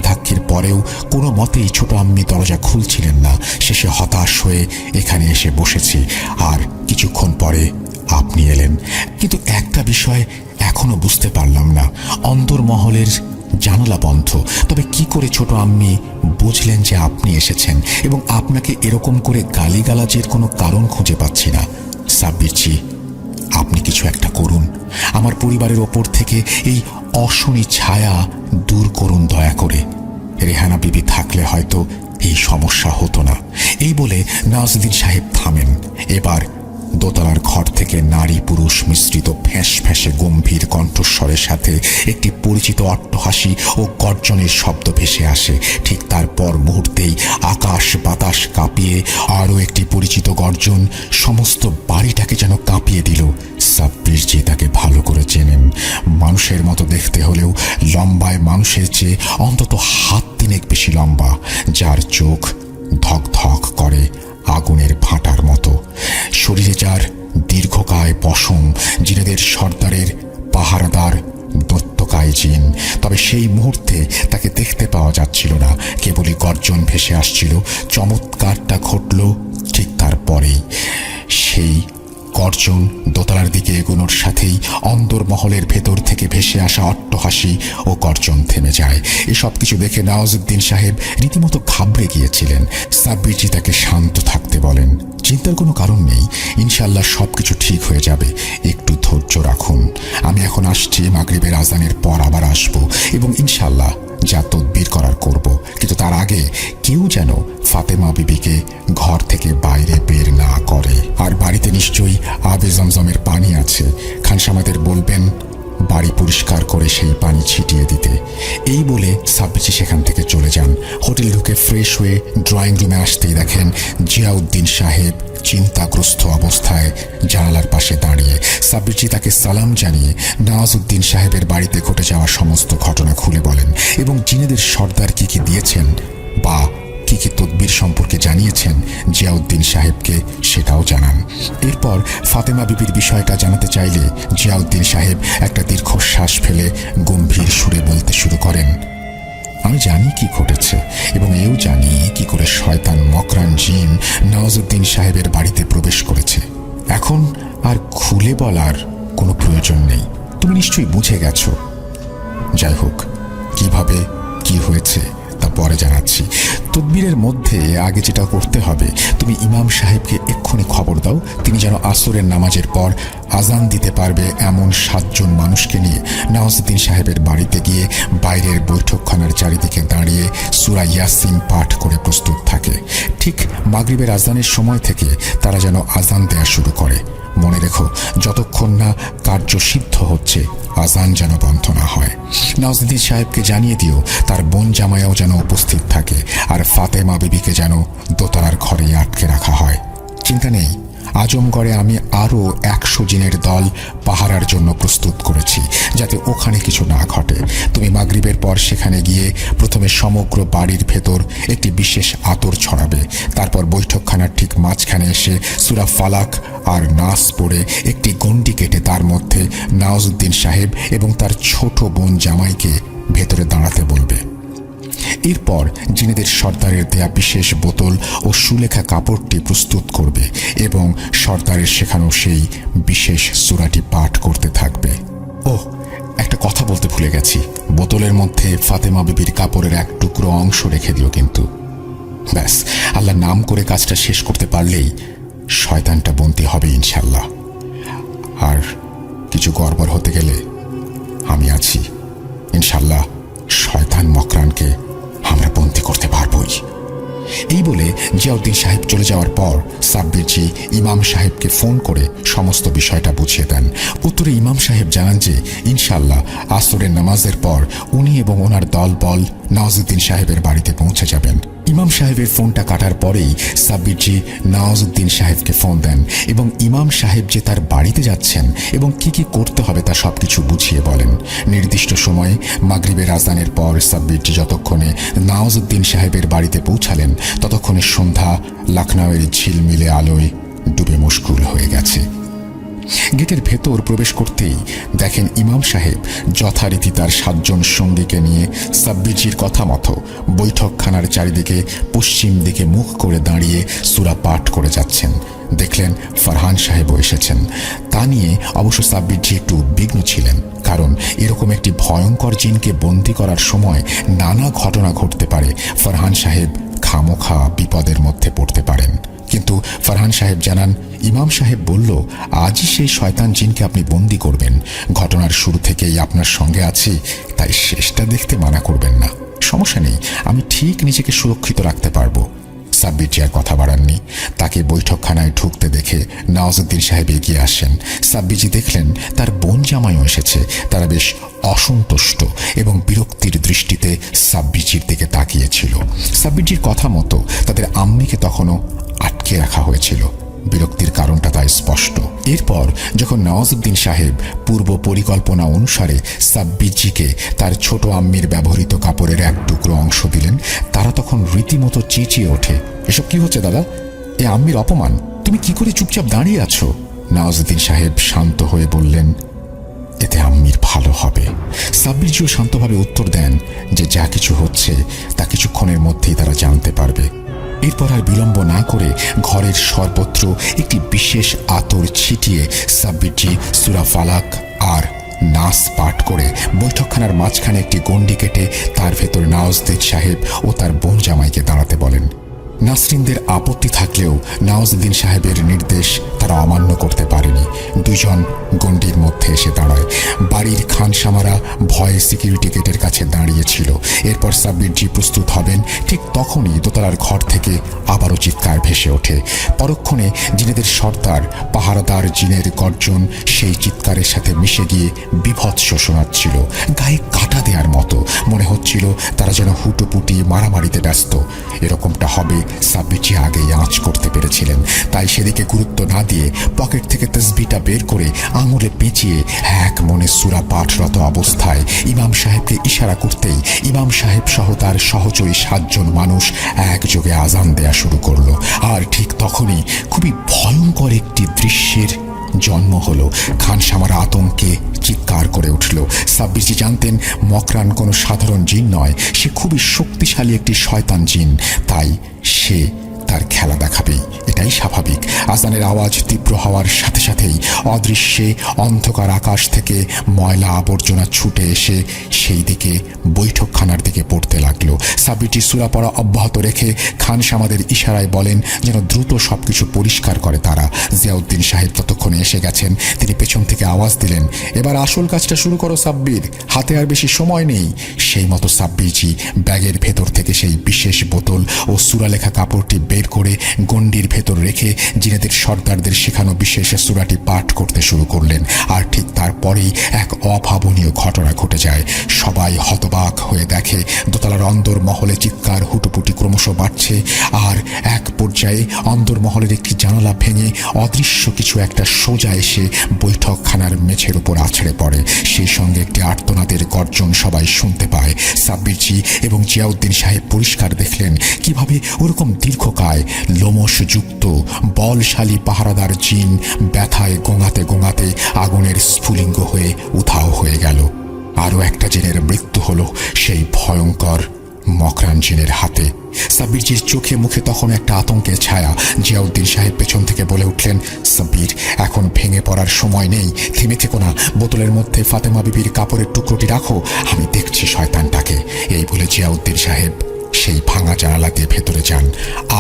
[SPEAKER 1] ধাক্কির পরেও কোনো মতেই ছোট আম্মি দরজা খুলছিলেন না। শেষে হতাশ হয়ে এখানে এসে বসেছি। আর কিছুক্ষণ পরে আপনি এলেন। কিন্তু একটা বিষয় এখনো বুঝতে পারলাম না, অন্দরমহলের জানালা বন্ধ। তবে কি করে ছোট আম্মি বুঝলেন যে আপনি এসেছেন? এবং আপনাকে এরকম করে গালিগালাজের কোনো কারণ খুঁজে পাচ্ছি না। সাব্বিরজি, আপনি কিছু একটা করুন। আমার পরিবারের ওপর থেকে এই অশনি ছায়া দূর করুন দয়া করে। রেহানা বিবি থাকলে হয়তো এই সমস্যা হতো না। এই বলে নওয়াজউদ্দিন সাহেব থামেন। এবার দোতলার ঘর থেকে নারী পুরুষ মিশ্রিত ফ্যাঁস ফ্যাঁসে গম্ভীর কণ্ঠস্বরের সাথে একটি পরিচিত অট্টহাসি ও গর্জনের শব্দ ভেসে আসে। ঠিক তারপর মুহূর্তেই আকাশ বাতাস কাঁপিয়ে আরও একটি পরিচিত গর্জন সমস্ত বাড়িটাকে যেন কাঁপিয়ে দিল। সাব্বিরজি তাকে ভালো করে চেনেন। মানুষের মতো দেখতে হলেও লম্বায় মানুষের চেয়ে অন্তত হাত তিনেক বেশি লম্বা, যার চোখ ধক ধক করে আগুনের ভাঁটার মতো। শরীরে যার দীর্ঘকায় পশম, জিনেদের সর্দারের পাহারাদার দত্তকায় জিন। তবে সেই মুহূর্তে তাকে দেখতে পাওয়া যাচ্ছিল না, কেবলই গর্জন ভেসে আসছিল। চমৎকারটা ঘটল ঠিক তারপরেই। সেই গর্জন, দোতলার দিকে এগোনোর সাথেই অন্দরমহলের ভেতর থেকে ভেসে আসা অট্টহাসি ও গর্জন থেমে যায়। এসব কিছু দেখে নওয়াজউদ্দিন সাহেব রীতিমতো ঘাবড়ে গিয়েছিলেন। সাব্বিরজি তাকে শান্ত থাকতে বলেন। চিন্তার কোনো কারণ নেই, ইনশাল্লাহ সবকিছু ঠিক হয়ে যাবে, একটু ধৈর্য রাখুন। আমি এখন আসছি, মাগরিবের আজানের পর আবার আসব এবং ইনশাল্লাহ যা তদবির করার করব, কিন্তু তার আগে কেউ যেন ফাতেমা বিবিকে ঘর থেকে বাইরে বের না করে। আর বাড়িতে নিশ্চয়ই আবে জমজমের পানি আছে, খানসামাদের বলবেন বাড়ি পরিষ্কার করে সেই পানি ছিটিয়ে দিতে। এই বলে সাব্বিরজি সেখান থেকে চলে যান। হোটেল ঢুকে ফ্রেশ হয়ে ড্রয়িং রুমে আসতেই দেখেন জিয়াউদ্দিন সাহেব চিন্তাগ্রস্ত অবস্থায় জানালার পাশে দাঁড়িয়ে। সাব্বিরজি তাকে সালাম জানিয়ে নওয়াজউদ্দিন সাহেবের বাড়িতে ঘটে যাওয়া সমস্ত ঘটনা খুলে বলেন এবং জিনেদের সর্দার কি কি দিয়েছেন বা কি কি তদবির সম্পর্কে জানিয়েছেন জিয়াউদ্দিন সাহেবকে সেটাও জানান। এরপর ফাতেমা বিবির বিষয়টা জানাতে চাইলে জিয়াউদ্দিন সাহেব একটা দীর্ঘশ্বাস ফেলে গম্ভীর সুরে বলতে শুরু করেন, আমি জানি কি ঘটেছে এবং এও জানি কি করে শয়তান মকরান জিন নওয়াজউদ্দিন সাহেবের বাড়িতে প্রবেশ করেছে। এখন আর খুলে বলার কোনো প্রয়োজন নেই, তুমি নিশ্চয়ই বুঝে গেছো। যাই হোক, কিভাবে কি হয়েছে তা পরে জানাচ্ছি। তদবিরের মধ্যে আগে যেটা করতে হবে, তুমি ইমাম সাহেবকে এক্ষুনি খবর দাও, তিনি যেন আসরের নামাজের পর আজান দিতে পারবে এমন 7 জন মানুষকে নিয়ে নওয়াজউদ্দিন সাহেবের বাড়িতে গিয়ে বাইরের বৈঠকখানার চারিদিকে দাঁড়িয়ে সূরা ইয়াসিন পাঠ করে প্রস্তুত থাকে। ঠিক মাগরিবের আজানের সময় থেকে তারা যেন আজান দেয়া শুরু করে। মনে রেখো, যতক্ষণ না কার্য সিদ্ধ হচ্ছে আজান যেন বন্ধ না হয়। নওয়াজউদ্দিন সাহেবকে জানিয়ে দিও তার বোন জামাইও যেন উপস্থিত থাকে আর ফাতেমা বিবিকে যেন দোতলার ঘরে আটকে রাখা হয়। চিন্তা নেই, আজমগড়ে আমি আরও 100 জিনের দল পাহারার জন্য প্রস্তুত করেছি, যাতে ওখানে কিছু না ঘটে। তুমি মাগরিবের পর সেখানে গিয়ে প্রথমে সমগ্র বাড়ির ভেতর একটি বিশেষ আতর ছড়াবে, তারপর বৈঠকখানার ঠিক মাঝখানে এসে সূরা ফালাক আর নাস পড়ে একটি গণ্ডি কেটে তার মধ্যে নওয়াজউদ্দিন সাহেব এবং তার ছোট বোন জামাইকে ভেতরে দাঁড়াতে বলবে। এরপর জিনেদের সর্দারের দেয়া বিশেষ বোতল ও সুলেখা কাপড়টি প্রস্তুত করবে এবং সর্দারের শেখানো সেই বিশেষ সূরাটি পাঠ করতে থাকবে। ওহ, একটা কথা বলতে ভুলে গেছি, বোতলের মধ্যে ফাতেমা বিবির কাপড়ের এক টুকরো অংশ রেখে দিও কিন্তু। ব্যাস, আল্লাহর নাম করে কাজটা শেষ করতে পারলেই শয়তানটা বন্দী হবে ইনশাল্লাহ। আর কিছু গড়বড় হতে গেলে আমি আছি, ইনশাল্লাহ শয়তান মকরানকে আমরা বন্দী করতে পারবই। এই বলে জিয়াউদ্দিন সাহেব চলে যাওয়ার পর সাব্বিরজি ইমাম সাহেবকে ফোন করে সমস্ত বিষয়টা বুঝিয়ে দেন। উত্তরে ইমাম সাহেব জানান যে ইনশাল্লাহ আসরের নামাজের পর উনি এবং ওনার দলবল নওয়াজউদ্দিন সাহেবের বাড়িতে পৌঁছে যাবেন। ইমাম সাহেবের ফোনটা কাটার পরেই সাব্বিরজি নওয়াজউদ্দিন সাহেবকে ফোন দেন এবং ইমাম সাহেব যে তার বাড়িতে যাচ্ছেন এবং কি কি করতে হবে তা সবকিছু বুঝিয়ে বলেন। নির্দিষ্ট সময়ে মাগরিবের আজানের পর সাব্বিরজি যতক্ষণে নওয়াজউদ্দিন সাহেবের বাড়িতে পৌঁছালেন ততক্ষণে সন্ধ্যা লখনউয়ের ঝিলমিলে আলোয় ডুবে মুশকুল হয়ে গেছে। গেটের ভেতর প্রবেশ করতেই দেখেন ইমাম সাহেব যথারীতি তার 7 জন সঙ্গীকে নিয়ে সাব্বিরজির কথা মতো বৈঠকখানার চারিদিকে পশ্চিম দিকে মুখ করে দাঁড়িয়ে সূরা পাঠ করে যাচ্ছেন। দেখলেন ফারহান সাহেবও এসেছেন। তা নিয়ে অবশ্য সাব্বিরজি একটু উদ্বিগ্ন ছিলেন, কারণ এরকম একটি ভয়ঙ্কর জিনকে বন্দী করার সময় নানা ঘটনা ঘটতে পারে, ফারহান সাহেব খামোখা বিপদের মধ্যে পড়তে পারেন। কিন্তু ফারহান সাহেব জানান, ইমাম সাহেব বলল আজই সেই শয়তান জিনকে আপনি বন্দী করবেন। ঘটনার শুরু থেকেই আপনার সঙ্গে আছি, তাই শেষটা দেখতে মানা করবেন না। সমস্যা নেই, আমি ঠিক নিজেকে সুরক্ষিত রাখতে পারবো। সাব্বিরজি আর কথা বাড়াননি। তাকে বৈঠকখানায় ঢুকতে দেখে নওয়াজউদ্দিন সাহেব এগিয়ে আসেন। সাব্বিরজি দেখলেন তার বোন জামাইও এসেছে। তারা বেশ অসন্তুষ্ট এবং বিরক্তির দৃষ্টিতে সাব্বিরজির দিকে তাকিয়েছিল। সাব্বিরজির কথা মতো তাদের আম্মিকে তখনও আটকে রাখা হয়েছিল। বিরক্তির কারণটা তাই স্পষ্ট। এরপর যখন নওয়াজউদ্দিন সাহেব পূর্ব পরিকল্পনা অনুসারে সাব্বিরজিকে তার ছোট আম্মির ব্যবহৃত কাপড়ের এক টুকরো অংশ দিলেন, তারা তখন রীতিমতো চেঁচিয়ে ওঠে, এসব কি হচ্ছে দাদা? এ আম্মির অপমান, তুমি কি করে চুপচাপ দাঁড়িয়ে আছো? নওয়াজউদ্দিন সাহেব শান্ত হয়ে বললেন, এতে আম্মির ভালো হবে। সাব্বিরজিও শান্তভাবে উত্তর দেন যে যা কিছু হচ্ছে তা কিছুক্ষণের মধ্যেই তারা জানতে পারবে। এরপর আর বিলম্ব না করে ঘরের সর্বত্র একটি বিশেষ আতর ছিটিয়ে সাব্বিরজি সূরা ফালাক আর নাস পাঠ করে বৈঠকখানার মাঝখানে একটি গণ্ডি কেটে তার ভেতর নওয়াজুদ্দিন সাহেব ও তার বোন জামাইকে দাঁড়াতে বলেন। নাসরিনদের আপত্তি থাকলেও নওয়াজুদ্দিন সাহেবের নির্দেশ তারা অমান্য করতে পারেনি। দুজন গণ্ডির মধ্যে এসে দাঁড়ায়। বাড়ির খানসামারা ভয়ে সিকিউরিটি গেটের কাছে দাঁড়িয়েছিল। এরপর সাব্বিরজি প্রস্তুত হবেন, ঠিক তখনই দোতলার ঘর থেকে আবারও চিৎকার ভেসে ওঠে। পরক্ষণে জিনেদের সর্দার পাহারাদার জিনের গর্জন সেই চিৎকারের সাথে মিশে গিয়ে বিভৎস শোনাচ্ছিল। গায়ে কাটা দেওয়ার মতো মনে হচ্ছিল তারা যেন হুটোপুটি মারামারিতে ব্যস্ত। এরকমটা হবে সাব্বিরজি আগেই আঁচ করতে পেরেছিলেন, তাই সেদিকে গুরুত্ব না দিয়ে পকেট থেকে তসবিহটা বের করে আঙুলে পেঁচিয়ে এক মনে সূরা পাঠরত অবস্থায় ইমাম সাহেবকে ইশারা করতেই ইমাম সাহেব সহ তার সহচরী 7 জন মানুষ একযোগে আজান দেয়া শুরু করলো। আর ঠিক তখনই খুবই ভয়ঙ্কর একটি দৃশ্যের জন্ম হলো। খানসামারা আতঙ্কে চিৎকার করে উঠল। সাব্বিরজি জানতেন মকরান কোনো সাধারণ জিন নয়, সে খুবই শক্তিশালী একটি শয়তান জিন, তাই সে তার খেলা দেখাবেই, এটাই স্বাভাবিক। আজানের আওয়াজ তীব্র হওয়ার সাথে সাথেই অদৃশ্যে অন্ধকার আকাশ থেকে ময়লা আবর্জনা ছুটে এসে সেই দিকে বৈঠকখানার দিকে পড়তে লাগলো। সাব্বিরজি সূরা পড়া অব্যাহত রেখে খানসামাদের ইশারায় বলেন যেন দ্রুত সবকিছু পরিষ্কার করে তারা। জিয়াউদ্দিন সাহেব ততক্ষণে এসে গেছেন। তিনি পেছন থেকে আওয়াজ দিলেন, এবার আসল কাজটা শুরু করো সাব্বির, হাতে আর বেশি সময় নেই। সেই মতো সাব্বিরজি ব্যাগের ভেতর থেকে সেই বিশেষ বোতল ও সূরা লেখা কাপড়টি বের করে গণ্ডির ভেতর রেখে জিনেদের সর্দারদের শেখানো বিশেষ সূরাটি পাঠ করতে শুরু করলেন। আর ঠিক তারপরেই এক অভাবনীয় ঘটনা ঘটে যায়। সবাই হতবাক হয়ে দেখে দোতলার অন্দর মহলে চিৎকার হুটোপুটি ক্রমশ বাড়ছে, আর এক পর্যায়ে অন্দর মহলের একটি জানালা ভেঙে অদৃশ্য কিছু একটা সোজা এসে বৈঠকখানার মেঝের উপর আছড়ে পড়ে। সেই সঙ্গে একটি আর্তনাদের গর্জন সবাই শুনতে পায়। সাব্বিরজি এবং জিয়াউদ্দিন সাহেব পরিষ্কার দেখলেন কিভাবে ওরকম দীর্ঘকায় লোমশযুক্ত বলশালী পাহারাদার জিন ব্যথায় গোঙাতে গোঙাতে আগুনের স্ফুলিঙ্গ হয়ে উধাও হয়ে গেল। আরও একটা জিনের মৃত্যু হলো সেই ভয়ঙ্কর মকরান জিনের হাতে। সাব্বিরজির চোখে মুখে তখন একটা আতঙ্কের ছায়া। জিয়াউদ্দিন সাহেব পেছন থেকে বলে উঠলেন, সাব্বির, এখন ভেঙে পড়ার সময় নেই, থেমে থেকো না, বোতলের মধ্যে ফাতেমা বিবির কাপড়ের টুকরোটি রাখো, আমি দেখছি শয়তানটাকে। এই বলে জিয়াউদ্দিন সাহেব সেই ভাঙা জানালা দিয়ে ভেতরে যান।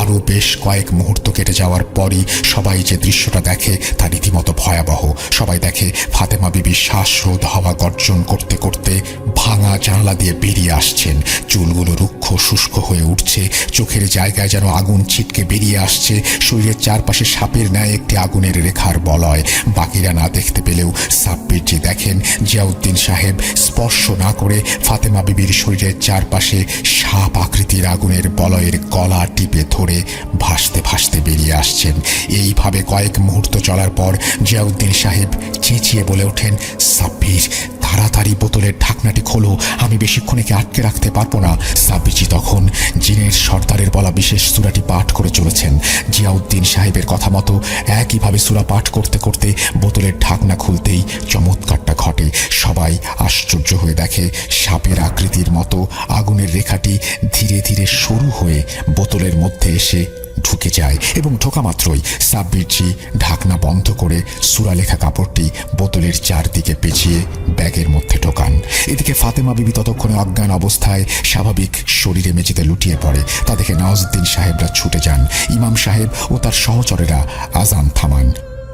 [SPEAKER 1] আরও বেশ কয়েক মুহূর্ত কেটে যাওয়ার পরই সবাই যে দৃশ্যটা দেখে তা রীতিমতো ভয়াবহ। সবাই দেখে ফাতেমা বিবি শ্বাসরোধ হওয়া গর্জন করতে করতে ভাঙা জানালা দিয়ে বেরিয়ে আসছেন। চুলগুলো রুক্ষ শুষ্ক হয়ে উঠছে, চোখের জায়গায় যেন আগুন ছিটকে বেরিয়ে আসছে। শরীরের চারপাশে সাপের ন্যায় একটি আগুনের রেখার বলয়। বাকিরা না দেখতে পেলেও সাব্বিরজি দেখেন জিয়াউদ্দিন সাহেব স্পর্শ না করে ফাতেমা বিবির শরীরের চারপাশে সাপ আকৃতির আগুনের বলয়ের গলা টিপে ধরে ভাসতে ভাসতে বেরিয়ে আসছেন। এইভাবে কয়েক মুহূর্ত চলার পর জিয়াউদ্দিন সাহেব চেঁচিয়ে বলে ওঠেন, সাব্বির, তাড়াতাড়ি বোতলের ঢাকনাটি খোলো, আমি বেশিক্ষণ একে আটকে রাখতে পারবো না। সাব্বিরজি তখন জিনের সর্দারের বলা বিশেষ সূরাটি পাঠ করে চলেছেন। জিয়াউদ্দিন সাহেবের কথা মতো একইভাবে সূরা পাঠ করতে করতে বোতলের ঢাকনা খুলতেই চমৎকারটা ঘটে। সবাই আশ্চর্য হয়ে দেখে সাপের আকৃতির মতো আগুনের রেখাটি ধীরে ধীরে সরু হয়ে বোতলের মধ্যে এসে ঢুকে যায় এবং ঢোকা মাত্রই সাব্বিরজি ঢাকনা বন্ধ করে সূরা লেখা কাপড়টি বোতলের চারদিকে পেঁচিয়ে ব্যাগের মধ্যে ঢোকান। এদিকে ফাতেমা বিবি ততক্ষণে অজ্ঞান অবস্থায় স্বাভাবিক শরীরে মেঝেতে লুটিয়ে পড়ে। তা দেখে নওয়াজুদ্দিন সাহেবরা ছুটে যান। ইমাম সাহেব ও তার সহচরেরা আজান থামান।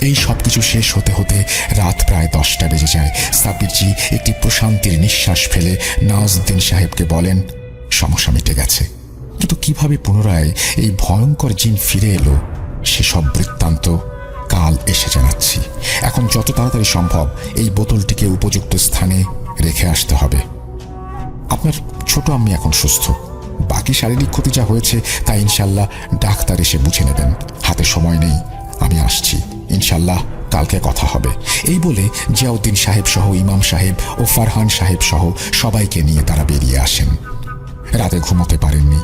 [SPEAKER 1] এই সব কিছু শেষ হতে হতে রাত প্রায় 10টা বেজে যায়। সাব্বিরজি একটি প্রশান্তির নিঃশ্বাস ফেলে নওয়াজুদ্দিন সাহেবকে বলেন, সমস্যা মিটে গেছে, কিন্তু কিভাবে পুনরায় এই ভয়ঙ্কর জিন ফিরে এলো সেসব বৃত্তান্ত কাল এসে জানাচ্ছি। এখন যত তাড়াতাড়ি সম্ভব এই বোতলটিকে উপযুক্ত স্থানে রেখে আসতে হবে। আপনার ছোট আম্মি এখন সুস্থ, বাকি শারীরিক ক্ষতি যা হয়েছে তা ইনশাল্লাহ ডাক্তার এসে বুঝে নেবেন। হাতে সময় নেই, আমি আসছি, ইনশাল্লাহ কালকে কথা হবে। এই বলে জিয়াউদ্দিন সাহেব সহ ইমাম সাহেব ও ফারহান সাহেব সহ সবাইকে নিয়ে তারা বেরিয়ে আসেন। রাতে ঘুমোতে পারেননি।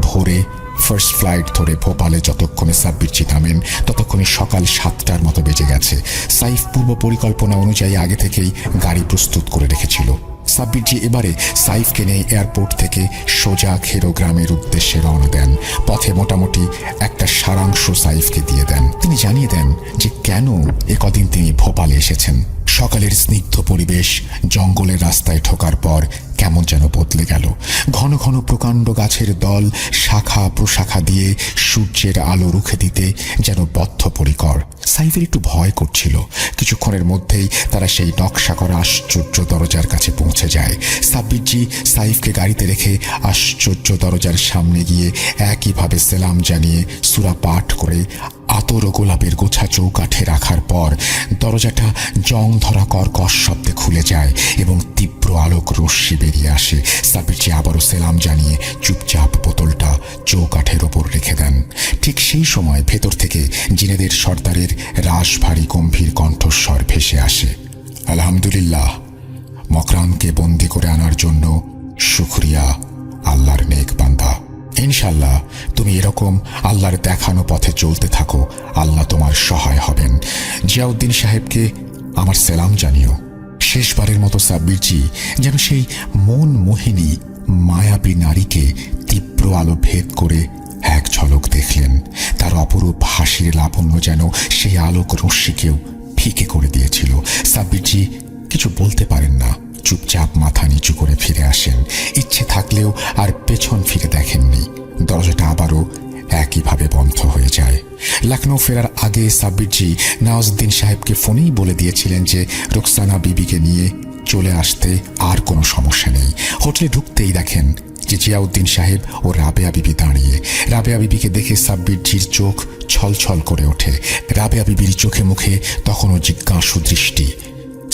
[SPEAKER 1] ভোরে ফার্স্ট ফ্লাইট ধরে ভোপালে যতক্ষণে সাব্বিরজি নামেন ততক্ষণে সকাল 7টার মতো বেজে গেছে। সাইফ পূর্ব পরিকল্পনা অনুযায়ী আগে থেকেই গাড়ি প্রস্তুত করে রেখেছিল। সাব্বিরজি এবারে সাইফকে নিয়ে এয়ারপোর্ট থেকে সোজা খেরো গ্রামের উদ্দেশ্যে রওনা দেন। পথে মোটামুটি একটা সারাংশ সাইফকে দিয়ে দেন। তিনি জানিয়ে দেন যে কেন একদিন তিনি ভোপালে এসেছেন। সকালের স্নিগ্ধ পরিবেশ জঙ্গলের রাস্তায় ঢোকার পর কেমন যেন বদলে গেল। ঘন ঘন প্রকাণ্ড গাছের দল শাখা প্রশাখা দিয়ে সূর্যের আলো রুখে দিতে যেন বদ্ধপরিকর। সাইফের একটু ভয় করছিল। কিছুক্ষণের মধ্যেই তারা সেই নকশা করা আশ্চর্য দরজার কাছে পৌঁছে যায়। সাব্বিরজি সাইফকে গাড়িতে রেখে আশ্চর্য দরজার সামনে গিয়ে একইভাবে সেলাম জানিয়ে সূরা পাঠ করে আতর ও গোলাপের গোছা চৌকাঠে রাখার পর দরজাটা জং ধরা কর্কশ শব্দে খুলে যায় এবং তীব্র আলোক রশ্মি বেরিয়ে আসে। সাব্বিরজি আবারও সেলাম জানিয়ে চুপচাপ বোতলটা চৌকাঠের ওপর রেখে দেন। ঠিক সেই সময় ভেতর থেকে জিনেদের সর্দারের রাশভারী গম্ভীর কণ্ঠস্বর ভেসে আসে। আলহামদুলিল্লাহ, মকরানকে বন্দি করে আনার জন্য শুকরিয়া আল্লাহর নেক বান্দা। ইনশাল্লাহ তুমি এরকম আল্লাহর দেখানো পথে চলতে থাকো, আল্লাহ তোমার সহায় হবেন। জিয়াউদ্দিন সাহেবকে আমার সেলাম জানিও। শেষবারের মতো সাব্বিরজি যেন সেই মন মোহিনী মায়াবী নারীকে তীব্র আলো ভেদ করে এক ঝলক দেখলেন। তার অপরূপ হাসির লাবণ্য যেন সেই আলোক রশ্মিকেও ফিকে করে দিয়েছিল। সাব্বিরজি কিছু বলতে পারেন না, চুপচাপ মাথা নিচু করে ফিরে আসেন। ইচ্ছে থাকলেও আর পেছন ফিরে দেখেননি। দরজাটা আবারও একইভাবে বন্ধ হয়ে যায়। লখনৌ ফেরার আগে সাব্বিরজি নওয়াজউদ্দিন সাহেবকে ফোনেই বলে দিয়েছিলেন যে রুকসানা বিবিকে নিয়ে চলে আসতে আর কোনো সমস্যা নেই। হোটেলে ঢুকতেই দেখেন যে জিয়াউদ্দিন সাহেব ও রাবেয়া বিবি দাঁড়িয়ে। রাবেয়া বিবিকে দেখে সাব্বিরজির চোখ ছলছল করে ওঠে। রাবেয়া বিবির চোখে মুখে তখনও জিজ্ঞাসু দৃষ্টি।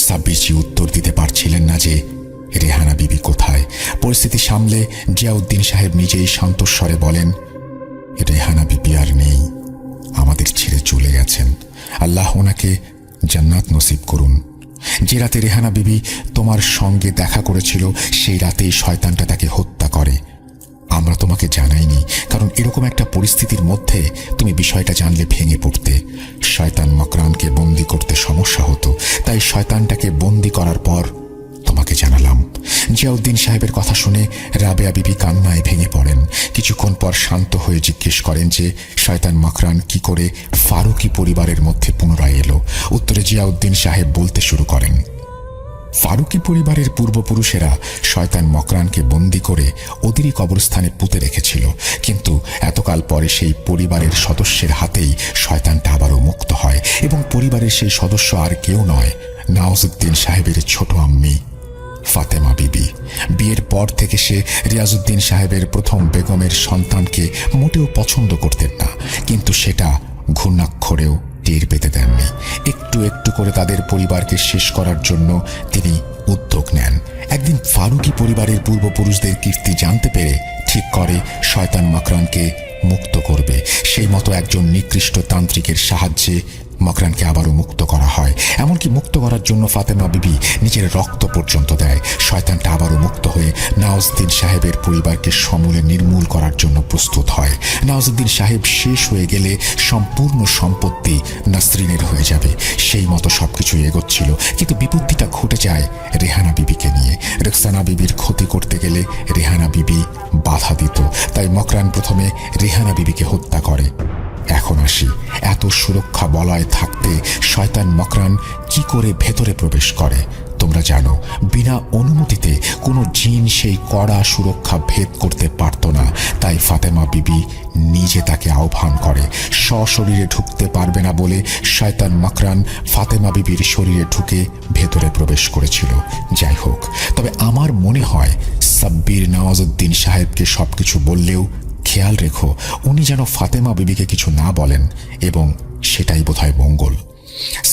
[SPEAKER 1] সাব্বিরজি উত্তর দিতে পারছিলেন না যে রেহানা বিবি কোথায়। পরিস্থিতি সামলে জিয়াউদ্দিন সাহেব নিজেই শান্তস্বরে বলেন, রেহানা বিবি আর নেই, আমাদের ছেড়ে চলে গেছেন। আল্লাহ ওনাকে জান্নাত নসিব করুন। যে রাতে রেহানা বিবি তোমার সঙ্গে দেখা করেছিল সেই রাতেই শয়তানটা তাকে হত্যা করে। আমরা তোমাকে জানাইনি, কারণ এরকম একটা পরিস্থিতির মধ্যে তুমি বিষয়টা জানলে ভেঙে পড়তে। শয়তান মকরানকে বন্দি করতে সমস্যা হতো, তাই শয়তানটাকে বন্দি করার পর তোমাকে জানালাম। জিয়াউদ্দিন সাহেবের কথা শুনে রাবেয়া বিবি কান্নায় ভেঙে পড়েন। কিছুক্ষণ পর শান্ত হয়ে জিজ্ঞেস করেন যে শয়তান মকরান কি করে ফারুকি পরিবারের মধ্যে পুনরায় এলো। উত্তরে জিয়াউদ্দিন সাহেব বলতে শুরু করেন, ফারুকি পরিবারের পূর্বপুরুষেরা শয়তান মকরানকে বন্দি করে ওদেরই কবরস্থানে পুঁতে রেখেছিল, কিন্তু এতকাল পরে সেই পরিবারের সদস্যের হাতেই শয়তানটা আবারও মুক্ত হয় এবং পরিবারের সেই সদস্য আর কেউ নয়, নওয়াজউদ্দিন সাহেবের ছোট আম্মি ফাতেমা বিবি। বিয়ের পর থেকে সে রিয়াজউদ্দিন সাহেবের প্রথম বেগমের সন্তানকে মোটেও পছন্দ করতেন না, কিন্তু সেটা ঘূর্ণাক্ষরেও টের পেতে দেননি। একটু একটু করে তাদের পরিবারকে শেষ করার জন্য তিনি উদ্যোগ নেন। একদিন ফারুকি পরিবারের পূর্বপুরুষদের কীর্তি জানতে পেরে ঠিক করে শয়তান মকরানকে মুক্ত করবে। সেই মতো একজন নিকৃষ্ট তান্ত্রিকের সাহায্যে মকরানকে আবারও মুক্ত করা হয়। এমনকি মুক্ত করার জন্য ফাতেমা বিবি নিজের রক্ত পর্যন্ত দেয়। শয়তানটা আবারও মুক্ত হয়ে নওয়াজউদ্দিন সাহেবের পরিবারকে সমূলে নির্মূল করার জন্য প্রস্তুত হয়। নওয়াজউদ্দিন সাহেব শেষ হয়ে গেলে সম্পূর্ণ সম্পত্তি নাসরিনের হয়ে যাবে। সেই মতো সবকিছুই এগোচ্ছিল, কিন্তু বিপত্তিটা ঘটে যায় রেহানা বিবিকে নিয়ে। রুকসানা বিবির ক্ষতি করতে গেলে রেহানা বিবি বাধা দিত, তাই মকরান প্রথমে রেহানা বিবিকে হত্যা করে। এখন আসি, এত সুরক্ষা বলয় থাকতে শয়তান মকরান কি করে ভেতরে প্রবেশ করে? তোমরা জানো, বিনা অনুমতিতে কোনো জিন সেই কড়া সুরক্ষা ভেদ করতে পারত না। তাই ফাতেমা বিবি নিজে তাকে আহ্বান করে। সশরীরে ঢুকতে পারবে না বলে শয়তান মকরান ফাতেমা বিবির শরীরে ঢুকে ভেতরে প্রবেশ করেছিল। যাই হোক, তবে আমার মনে হয় সাব্বির নওয়াজউদ্দিন সাহেবকে সবকিছু বললেও খেয়াল রেখো উনি যেন ফাতেমা বিবিকে কিছু না বলেন, এবং সেটাই বোধহয় মঙ্গল।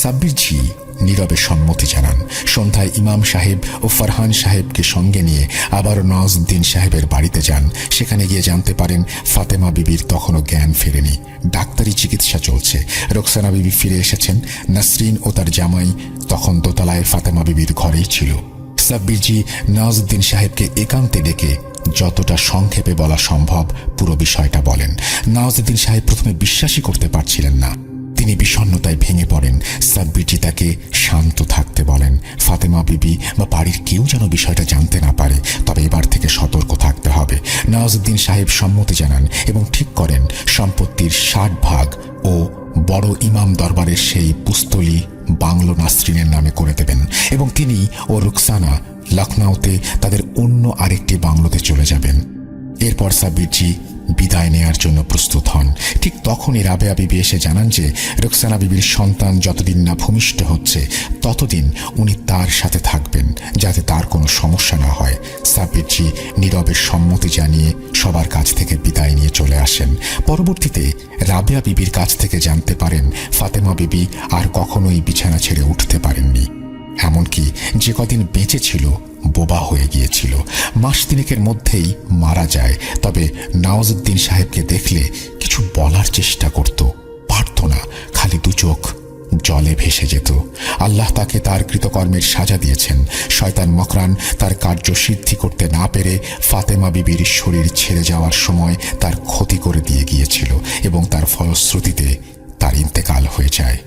[SPEAKER 1] সাব্বিরজি নীরবে সম্মতি জানান। সন্ধ্যায় ইমাম সাহেব ও ফারহান সাহেবকে সঙ্গে নিয়ে আবার নওয়াজউদ্দিন সাহেবের বাড়িতে যান। সেখানে গিয়ে জানতে পারেন ফাতেমা বিবির তখনও জ্ঞান ফেরেনি, ডাক্তারি চিকিৎসা চলছে। রুকসানা বিবি ফিরে এসেছেন। নাসরিন ও তার জামাই তখন দোতলায় ফাতেমা বিবির ঘরেই ছিল। সাব্বিরজি নওয়াজউদ্দিন সাহেবকে একান্তে ডেকে যতটা সংক্ষেপে বলা সম্ভব পুরো বিষয়টা বলেন। নওয়াজউদ্দিন সাহেব প্রথমে বিশ্বাসই করতে পারছিলেন না। তিনি বিষণ্ণতায় ভেঙে পড়েন। সাব্বিরজি তাকে শান্ত থাকতে বলেন। ফাতেমা বিবি বা বাড়ির কেউ যেন বিষয়টা জানতে না পারে, তবে এবার থেকে সতর্ক থাকতে হবে। নওয়াজউদ্দিন সাহেব সম্মতি জানান এবং ঠিক করেন সম্পত্তির 60 ভাগ ও বড় ইমাম দরবারের সেই পুস্তলি বাংলো নাসরিনের নামে করে দেবেন এবং তিনি ও রুকসানা লখনউতে তাদের অন্য আরেকটি বাংলোতে চলে যাবেন। এরপর সাব্বিরজি বিদায় নেয়ার জন্য প্রস্তুত হন। ঠিক তখনই রাবেয়া বিবি এসে জানান যে রুকসানা বিবির সন্তান যতদিন না ভূমিষ্ঠ হচ্ছে ততদিন উনি তার সাথে থাকবেন, যাতে তার কোনো সমস্যা না হয়। সাব্বিরজি নীরবে সম্মতি জানিয়ে সবার কাছ থেকে বিদায় নিয়ে চলে আসেন। পরবর্তীতে রাবেয়া বিবির কাছ থেকে জানতে পারেন ফাতেমা বিবি আর কখনোই বিছানা ছেড়ে উঠতে পারেননি। এমনকি যে কদিন বেঁচে ছিল বোবা হয়ে গিয়েছিল। মাস তিনেকের মধ্যেই মারা যায়। তবে নওয়াজউদ্দিন সাহেবকে দেখলে কিছু বলার চেষ্টা করত, পারত না, খালি দু চোখ জলে ভেসে যেত। আল্লাহ তাকে তার কৃতকর্মের সাজা দিয়েছেন। শয়তান মকরান তার কার্য সিদ্ধি করতে না পেরে ফাতেমা বিবির শরীর ছেড়ে যাওয়ার সময় তার ক্ষতি করে দিয়ে গিয়েছিল এবং তার ফলশ্রুতিতে তার ইন্তেকাল হয়ে যায়।